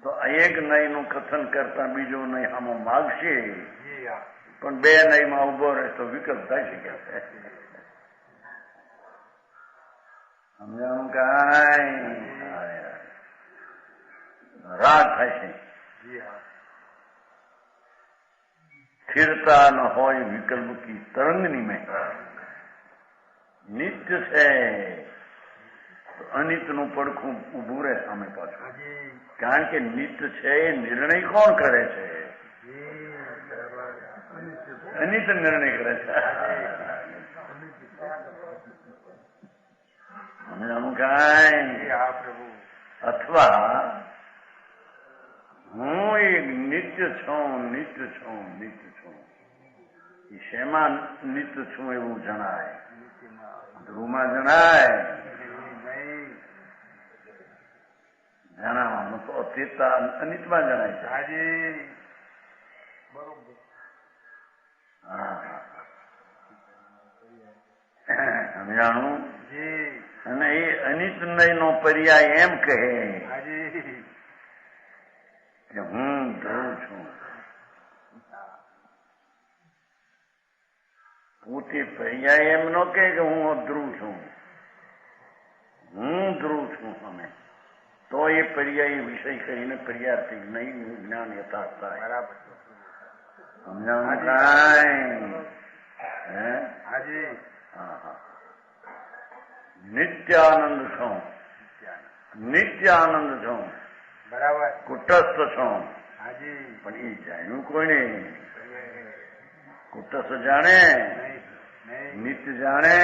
તો એક નહીંનું કથન કરતા બીજું નહીં આમાં માગશે પણ બે નહીંમાં ઉભો રહે તો વિકલ્પ થઈ શકે છે. સમજાણું કાંઈ? રાગ થાય છે. સ્થિરતા ન હોય વિકલ્પ કી તરંગની મેં. નિત્ય છે તો અનિત્યનું પડખું ઉભું રહે સામે પાછું. કારણ કે નિત્ય છે એ નિર્ણય કોણ કરે છે? અનિત્ય નિર્ણય કરે છે. સમજાણું કાંઈ? અથવા હું એક નિત્ય છું. એ શેમાં નિત્ય છું એવું જણાય? ધ્રુવમાં જણાય? જણાવવાનું તો અસ્થિરતા અનિત્યમાં જણાય છે. સમજાણું? અને એ અનિત નો પર્યાય એમ કહે કે હું ધ્રુવ છું. પોતે પર્યાય એમ ન કહે કે હું અધ્રુવ છું. હું ધ્રુવ છું અમે તો એ પર્યાય વિષય કરીને પર્યાય નહીં જ્ઞાન યથાર્થ થાય. બરાબર. સમજાણું કાંઈ? નિત્યાનંદ છું. નિત્યાનંદ છું. બરાબર. કુટસ્થ છું. પણ એ જાણ્યું કોઈને? કુટસ્થ જાણે? નિત્ય જાણે?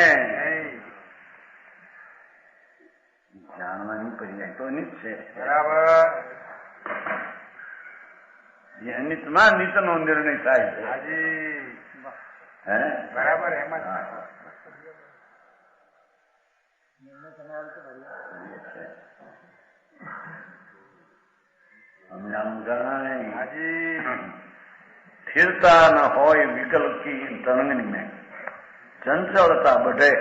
જાણવાની પર્યાય તો નિત છે. બરાબર. એ અનિતમાં નિતનો નિર્ણય થાય છે. બરાબર. એમાં સમજાણું ગણાય? સ્થિરતા ન હોય વિકલ્પ કી તરંગની મેં ચંચળતા बढ़े.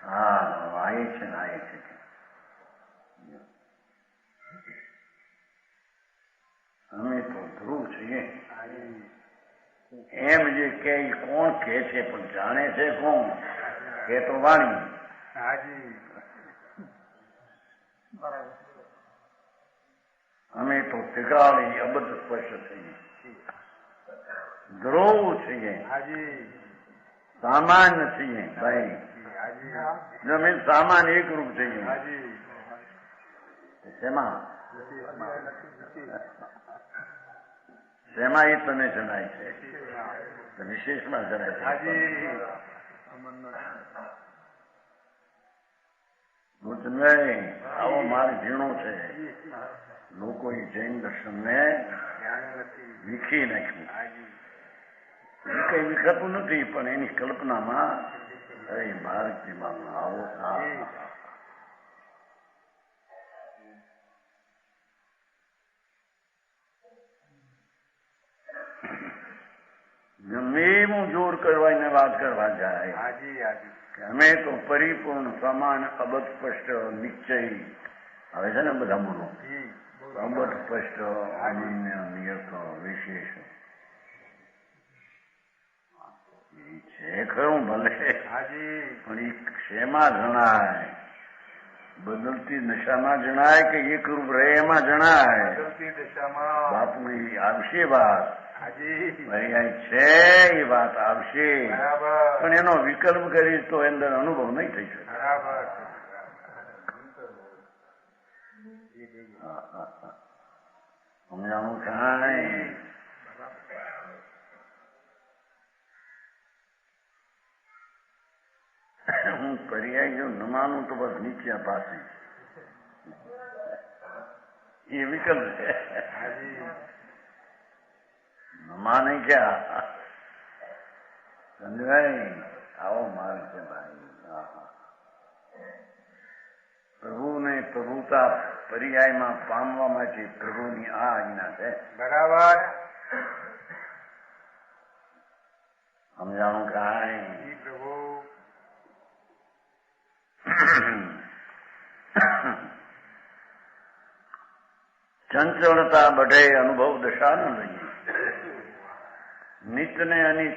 હા આયે છે ને આયે છે. અમે તો ધ્રુવ છીએ એમ જે કે કોણ કે છે પણ જાણે છે કોણ? કે તો વાણી. અમે તો ત્રિકાળી અબદ્ધ સ્પષ્ટ છીએ. ધ્રુવ છીએ. સામાન્ય છીએ ભાઈ. જમીન સામાન્ય એક રૂપ છીએ. શેમાં શેમાં એ તને જણાય છે? વિશેષમાં જણાય છે. આવો મારે ઝીણો છે. લોકો એ જૈન દર્શનને વિખી નાખ્યું. એ કઈ વિખાતું નથી પણ એની કલ્પનામાં ભારતીયમાં આવો ગમે જોર કરવાને વાત કરવા જાય કે અમે તો પરિપૂર્ણ સમાન અબધ સ્પષ્ટ નિશ્ચય આવે છે ને બધા બોલો. અબધ સ્પષ્ટ અનન્ય નિયત વિશેષ છે ખરું ભલે પણ એ શેમાં જણાય? બદલતી દશામાં જણાય કે એકરૂપ રહે એમાં જણાય. બદલતી દશામાં બાપુ એ આવશે વાત. હાજી પર્યાય છે એ વાત આવશે, બરાબર પણ એનો વિકલ્પ કરીશ તો અંદર અનુભવ નહીં થઈ શકે. બરાબર સમજાણું થાય? હું પર્યાય જો ન માનું તો બસ નીચે પાસે એ વિકલ્પ છે. ન માને ક્યાં સમજાય? આવો માર્ગ છે ભાઈ. પ્રભુને પ્રભુતા પર્યાયમાં પામવા માટે પ્રભુની આ આજ્ઞા છે. બરાબર સમજાણું કાંઈ? પ્રભુ ચંચળતા બઢે અનુભવ દશા ન લઈએ. નિત ને અનિત,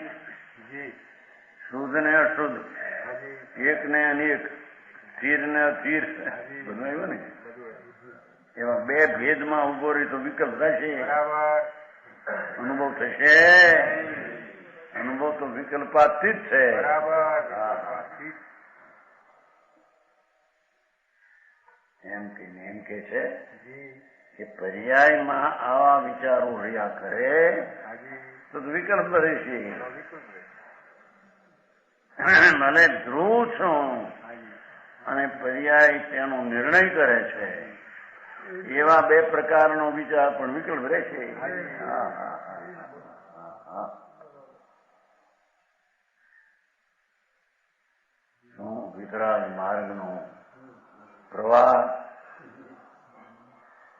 શુદ્ધ ને અશુદ્ધ, એક ને અનેક, સ્થિર ને અસ્થિર, બધું આવ્યું ને? એવા બે ભેદમાં ઉભો રહી તો વિકલ્પ થશે, અનુભવ થશે. અનુભવ તો વિકલ્પાતીત છે. એમ કે છે કે પર્યાયમાં આવા વિચારો રહ્યા કરે તો વિકલ્પ રહેશે. ભલે ધ્રુવ છું અને પર્યાય તેનો નિર્ણય કરે છે, એવા બે પ્રકારનો વિચાર પણ વિકલ્પ રહેશે. શું વિતરાગ માર્ગનો પ્રવાહ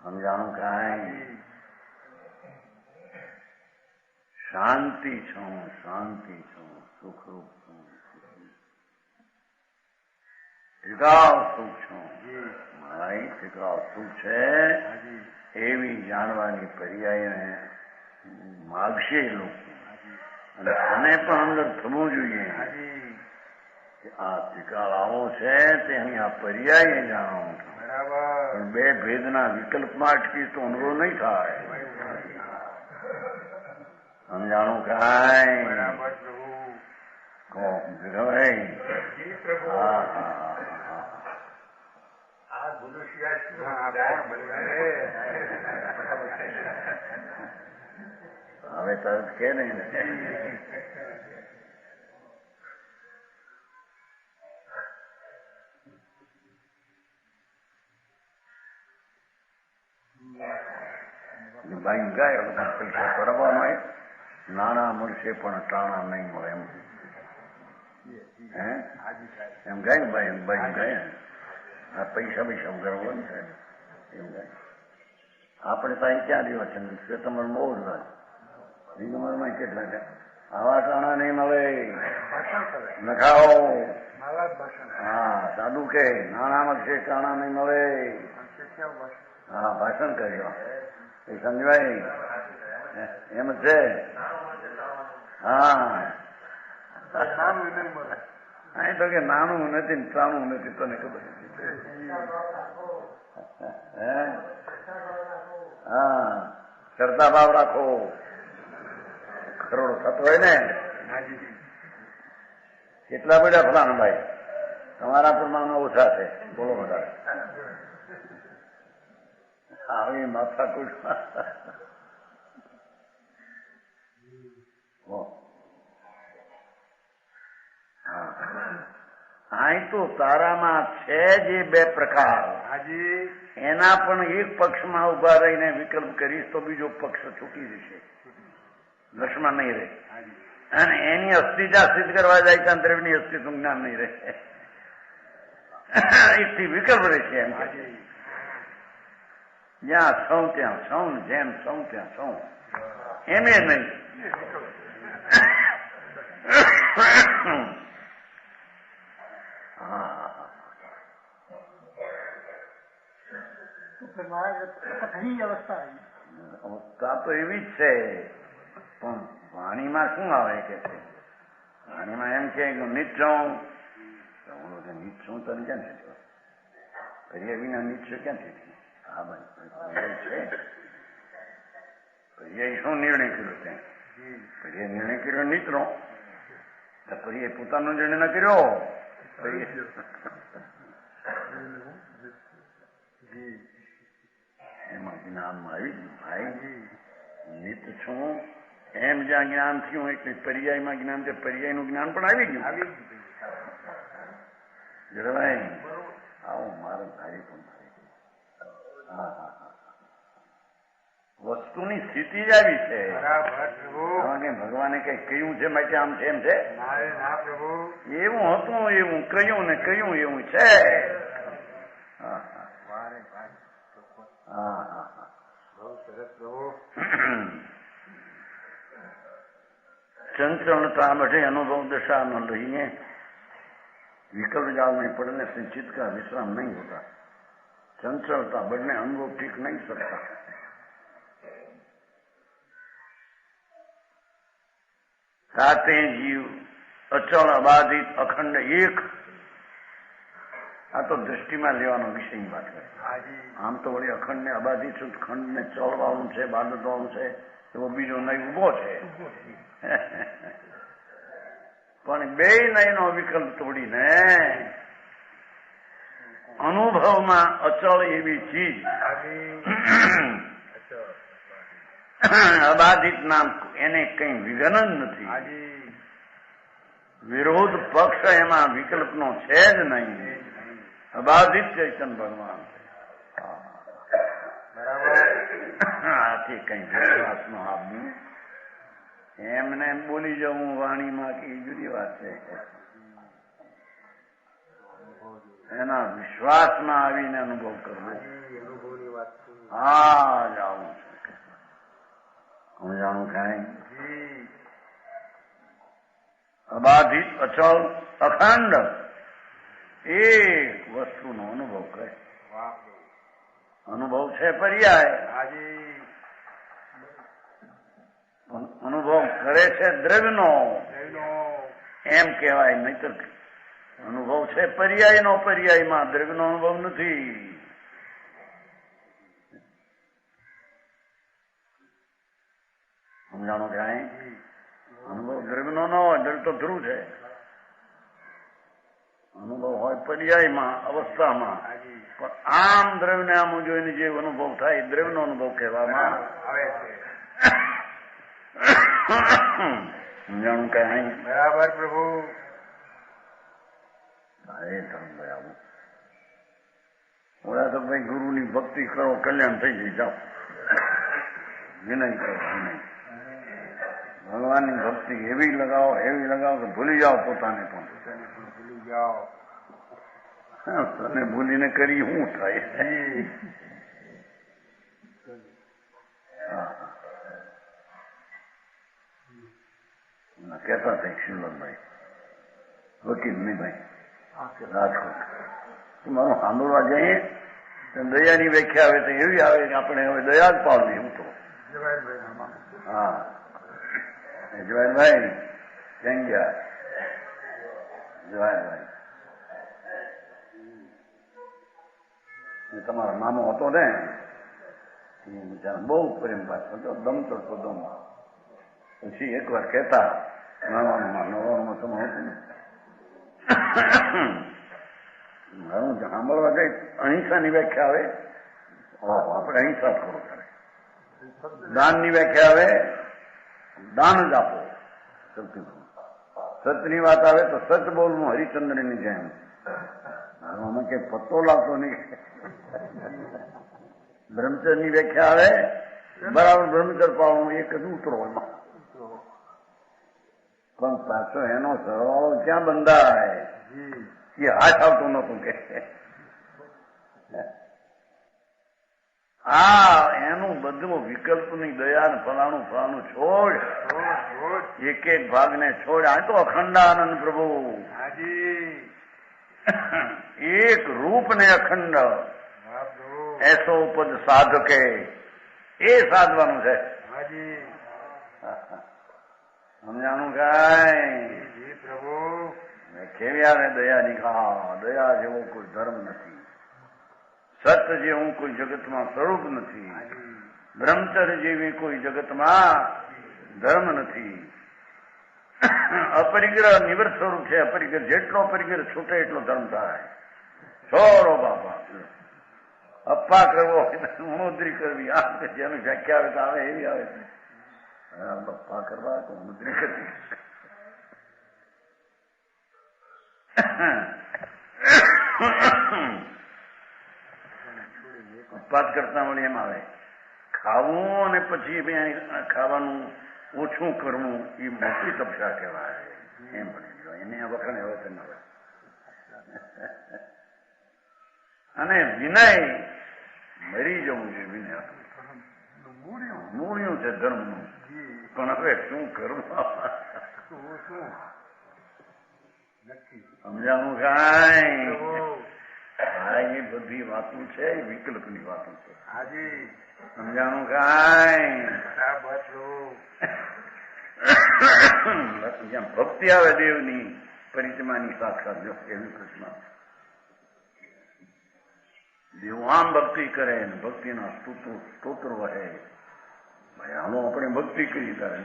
સમજાણું કાંઈ? શાંતિ છું, સુખરૂપ છું, ટીકાવ સુખ છું. મારી ટીકાવ સુખ છે એવી જાણવાની પર્યાયને માગશે લોકો, અને આને પણ અંદર થવું જોઈએ કે આ ટીકાળ આવો છે તે અહીં આ પર્યાય જાણવું છું. પણ બે ભેદના વિકલ્પમાં અટકી તો અનુભવ નહીં થાય. સમજાણું કાંઈ? હવે તરત કે નહીં. ભાઈ ગાય પૈસા કરવાનો હોય, નાણાં મળશે પણ ટાણા નહીં મળે એમ એમ ગાય ને ભાઈ. ભાઈ ગાય આ પૈસા કરવા એમ ગાય. આપણે ત્યાં ક્યાં દેવા છે? શ્વેતંબર બહુ જ વાત. દિગંબરમાં કેટલા છે? આવા ટાણા નહીં મળે, નખાઓ. હા, સાદું કે નાણાં મળશે, ટાણા નહીં મળે. હા, ભાષણ કર્યો એ સમજવાય એમ છે. હા, અહીં તો કે નાનું નથી ને ત્રાણું નથી, તને ખબર નથી. હા, શ્રદ્ધા ભાવ રાખો. કરોડો થતો હોય ને, કેટલા બધા ફલાણા ભાઈ તમારા પ્રમાણમાં ઓછા છે, બોલો વધારે. આવી માથા કુટ. અહીં તો તારામાં છે જે બે પ્રકાર, એના પણ એક પક્ષમાં ઉભા રહીને વિકલ્પ કરીશ તો બીજો પક્ષ છૂટી જશે, લક્ષમાં નહીં રહે. અને એની અસ્થિતા સિદ્ધ કરવા જાય તો અંતરની અસ્તિત્વ જ્ઞાન નહીં રહે. એથી વિકલ્પ રહેશે. એમ જ્યાં સૌ ત્યાં સૌ, જેમ સૌ ત્યાં સૌ, એમે નહીં. અવસ્થા તો એવી જ છે, પણ વાણીમાં શું આવે કે છે? વાણીમાં એમ છે કે નિત્યમ નિત્યમ તને ક્યાં છે? પર્યાય વિના નિશ્ચય ક્યાંથી? હા ભાઈ છે. પર્યાય શું નિર્ણય કર્યો ત્યાં? પર્યાય નિર્ણય કર્યો નીતનો. પર્યાય પોતાનો નિર્ણય ન કર્યો. એમાં જ્ઞાનમાં આવી ગયું ભાઈ નિત છું એમ જ્યાં જ્ઞાન થયું એટલે પર્યાયમાં જ્ઞાન છે. પર્યાયનું જ્ઞાન પણ આવી ગયું. જળવાય આવું મારે ભાઈ પણ થાય. હા વસ્તુની સ્થિતિ જ આવી છે. ભગવાને કઈ કહ્યું છે માટે આમ છે એમ છે? એવું હતું એવું કહ્યું ને કહ્યું એવું છે. चंचलता बढ़े अनुभव दशा न लहिए विकल्प जाल में पड़ने से चित्त का विश्राम नहीं होता. चंचलता बढ़ने अनुभव टिक नहीं सकता. साते जीव अचल अबाधित अखंड एक. આ તો દ્રષ્ટિમાં લેવાનો વિષયની વાત કરે. આમ તો વળી અખંડ ને અબાધિત ખંડ ને ચળવાળું છે, બાંધવાનું છે, એવો બીજો નહીં ઉભો છે. પણ બે નયનો વિકલ્પ તોડીને અનુભવમાં અચળ એવી ચીજ અબાધિત નામ એને કઈ વિઘન જ નથી. વિરોધ પક્ષ એમાં વિકલ્પનો છે જ નહીં. અબાધિત ચૈતન ભગવાન આથી કઈ વિશ્વાસ નો આપવું એમને બોલી જવું વાણીમાં કે જુદી વાત છે. એના વિશ્વાસમાં આવીને અનુભવ કરવો. હા જાણું છે. હું જાણું કાંઈ અબાધિત અચળ અખંડ એક વસ્તુનો અનુભવ કરે. અનુભવ છે પર્યાય. અનુભવ કરે છે દ્રવ્યનો એમ કહેવાય. નહીતર અનુભવ છે પર્યાયનો. પર્યાયમાં દ્રવ્યનો અનુભવ નથી. સમજાણો ક્યાંય? અનુભવ દ્રવ્યનો ન હોય. દ્રવ્ય તો ધ્રુવ છે. અનુભવ હોય પર્યાયમાં અવસ્થામાં. પણ આમ દ્રવ્યને આમ જોઈને જે અનુભવ થાય દ્રવ્યનો અનુભવ કહેવામાં આવે છે. જાણું કઈ બરાબર પ્રભુ. બરાબર. ઓલા તો ભાઈ ગુરુની ભક્તિ કરો કલ્યાણ થઈ જાય. જાઓ વિનય કરો. વિનય ભગવાનની ભક્તિ એવી લગાવો કે ભૂલી જાઓ પોતાને પણ. ભૂલી જાઓ. તને ભૂલીને કરી શું થાય? કહેતા હતા શિવલભાઈ વકીલ નહીં ભાઈ રાજકોટ, મારું સાંભળવા જઈએ દયાની વ્યાખ્યા આવે તો એવી આવે કે આપણે હવે દયા જ પાડવી. હું તો હા જવાહરભાઈ ક્યાં ગયા? જવાહરભાઈ તમારો મામો હતો ને એ બિચારા બહુ પ્રેમ પાછો હતો. દમ ચડતો દમ. પછી એકવાર કહેતા નવાનું તમે હતું ને મારું સાંભળવા કઈ અહિંસાની વ્યાખ્યા આવે. આપણે અહિંસા જ કરો કરે. દાનની વ્યાખ્યા આવે દાન જ આપો. સતની વાત આવે તો સત બોલવું હરિચંદ્રની જેમ. આમાં કઈ પત્તો લાગતો નહીં. બ્રહ્મચર્યની વ્યાખ્યા આવે બરાબર બ્રહ્મચર્ય પાડવું એક જ ઉતરો એમાં. પણ પાછો એનો સરવાળો ક્યાં બંધાય એ હાથ આવતું નતું કે એનું બધું વિકલ્પની દયા ને ફલાણું છોડ. એક એક ભાગને છોડ. આ તો અખંડાનંદ પ્રભુ એક રૂપ ને અખંડ એસો પદ સાધકે એ સાધવાનું છે. સમજાણું કાંઈ પ્રભુ? કેવી આવે દયા ની? હા દયા જેવો કોઈ ધર્મ નથી. સત્ય જેવું કોઈ જગતમાં સ્વરૂપ નથી. બ્રહ્મચર્ય જેવી કોઈ જગતમાં ધર્મ નથી. અપરિગ્રહ નિવૃત્ત સ્વરૂપ છે. અપરિગ્રહ જેટલો અપરિગ્રહ છૂટે એટલો ધર્મ થાય. છોડો બાપા. અપ્પા કરવો મુદ્રી કરવી આ જેની વ્યાખ્યા આવે તો આવે એવી આવે છે. અપ્પા કરવા તો મુદ્રી કરવી. અપવાદ કરતા વળી એમ આવે ખાવું અને પછી ખાવાનું ઓછું કરવું એ મોટી તપસ્યા કહેવાય. એમ પણ એને વખાણે હવે તો ના અને વિનય મરી જવું છે. વિનય મૂળ્યું છે ધર્મનું. પણ હવે શું કરવું સમજાવું કાંઈ? હા, એ બધી વાતો છે એ વિકલ્પની વાતો છે. સમજાણું કાંઈ? જ્યાં ભક્તિ આવે દેવની પરિચમાની સાક્ષાત એવી કૃષ્ણ દેવ આમ ભક્તિ કરે ને ભક્તિના સ્તોત્ર વહે. ભાઈ હાલો આપણે ભક્તિ કરી કરે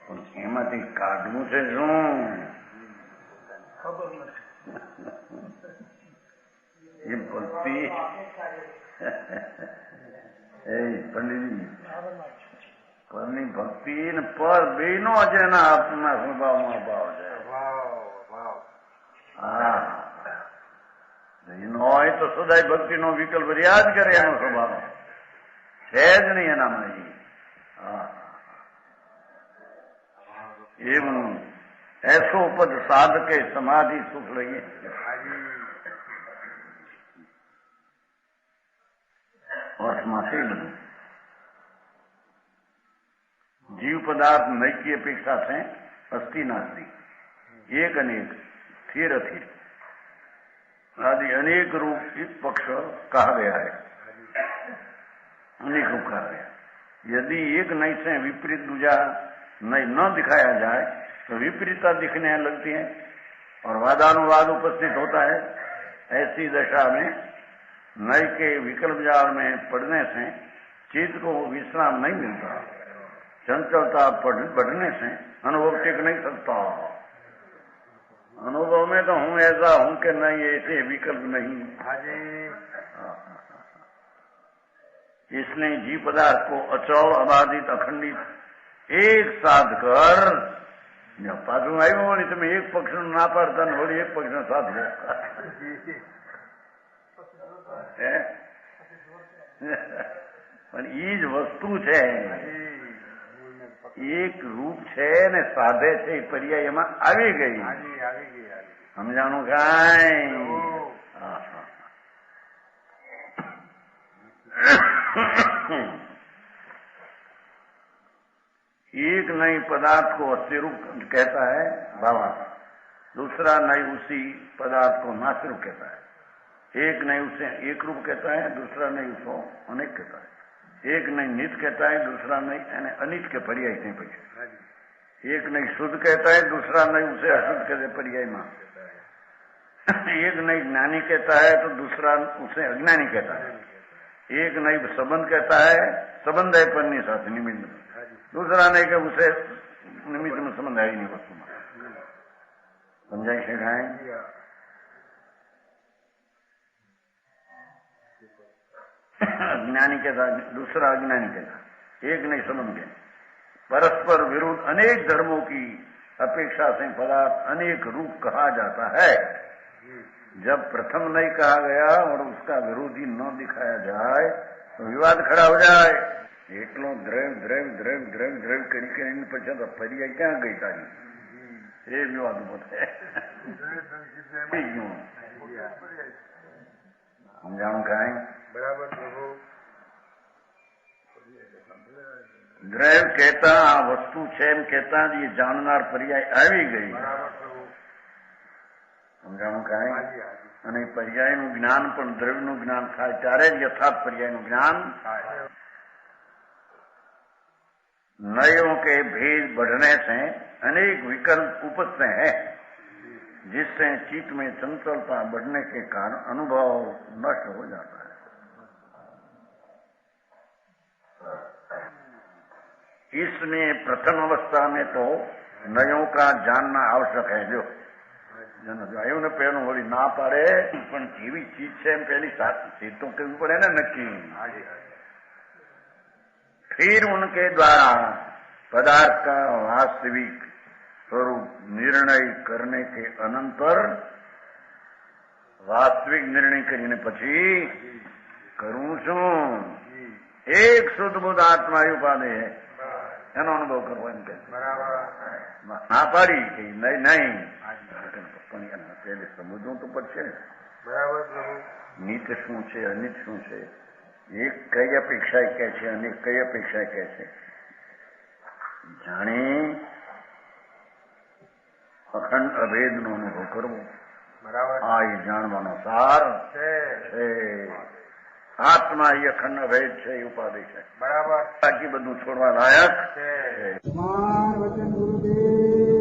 પણ એમાંથી કાઢવું છે શું ખબર નથી. એ ભક્તિ એ પંડિતજી પરની ભક્તિ ને પર બે નો જ એના આપના સ્વભાવમાં ભાવ છે. હા, હોય તો સદાય ભક્તિ નો વિકલ્પ યાદ કરે એનો સ્વભાવ છે જ નહીં એનામાં. એવું એસો પદ સાધકે સમાધિ સુખ લઈએ. અર્થમાં છે બધું. જીવ પદાર્થ નૈકી અપેક્ષા છે અસ્થિ નાસ્તિ એક અનેક સ્થિर अथिर आदि अनेक रूप इस पक्ष कहा गया है. अनेक रूप कहा गया. यदि एक नई से विपरीत दूजा नई न दिखाया जाए तो विपरीतता दिखने लगती है और वादानुवाद उपस्थित होता है. ऐसी दशा में नई के विकल्प जाल में पड़ने से चित्त को विश्राम नहीं मिलता. चंचलता बढ़ने से अनुभव टिक नहीं सकता. अनुभव में तो हूं ऐसा हूं कि नहीं ऐसे विकल्प नहीं. इसलिए जीव पदार्थ को अचल अबाधित अखंडित एक साध कर पाછું આવ્યું વળી તમે એક પક્ષનું ના પાડતા ને વળી એક પક્ષનો સાધવો. પણ ઈ જ વસ્તુ છે. એક રૂપ છે ને સાધે છે એ પર્યાય એમાં આવી ગઈ. સમજાણું કાંઈ? एक नई पदार्थ को अस्थि रूप कहता है भावार्थ. दूसरा नई उसी पदार्थ को नास्ति रूप कहता है. एक नई उसे एक रूप कहता है, दूसरा नई उसको अनेक कहता है. एक नई नित कहता है, दूसरा नई अनित के पर्याय नहीं पड़े. एक नई शुद्ध कहता है, दूसरा नई उसे अशुद्ध कहते पर्याय में. एक नई ज्ञानी कहता है तो दूसरा उसे अज्ञानी कहता है. एक नई संबंध कहता है, संबंध है पन्नी साथ निमित्त. दूसरा नहीं कि उसे निमित्त में संबंध है ही नहीं वस्तु में. समझाई सिखाएं? अज्ञानी कहता दूसरा अज्ञानी कहता. एक नहीं संबंध के परस्पर विरुद्ध अनेक धर्मों की अपेक्षा से पदार्थ अनेक रूप कहा जाता है. जब प्रथम नहीं कहा गया और उसका विरोधी न दिखाया जाए तो विवाद खड़ा हो जाए. એટલો દ્રવ દ્રવ દ્રવ દ્રવ દ્રવ કરી કરીને પછી તો ફરી ક્યાં ગઈ તારી એ વિવાદ ઉભો થાય. સમજાણું કાંઈ? બરાબર. દ્રવ કહેતા આ વસ્તુ છે એમ કહેતા જ એ જાણનાર પર્યાય આવી ગઈ. સમજાણું કાંઈ? અને પર્યાયનું જ્ઞાન પણ દ્રવ્યનું જ્ઞાન થાય ત્યારે જ યથાર્થ પર્યાયનું જ્ઞાન થાય. नयों के भेद बढ़ने से अनेक विकल्प उपजते हैं. जिससे चित्त में चंचलता बढ़ने के कारण अनुभव नष्ट हो जाता है। इसमें प्रथम अवस्था में तो नयों का जानना आवश्यक है। जो आयु ने पहलू बोली ना पाड़े पण जीवी चीज से पहली चीज तो करनी पड़े ना नक्की। फिर उनके द्वारा पदार्थ का वास्तविक स्वरूप निर्णय करने के अनंतर वास्तविक निर्णय કરીને પછી કરું છું એક શુદ્ધ બુદ્ધ આત્મા ઉપાધિ है એનો અનુભવ કરવો એમ કે ના પાડી કે નહીં પણ એને સમજવું તો પડશે ને બરાબર નિત્ય શું છે અનિત્ય શું છે એક કઈ અપેક્ષા કહે છે અને કઈ અપેક્ષા કહે છે જાણી અખંડ અભેદનો અનુભવ કરવો બરાબર આ એ જાણવાનો સાર છે આત્મા એ અખંડ અભેદ છે એ ઉપાધિ છે બરાબર બાકી બધું છોડવા લાયક છે વચન ગુરુદેવ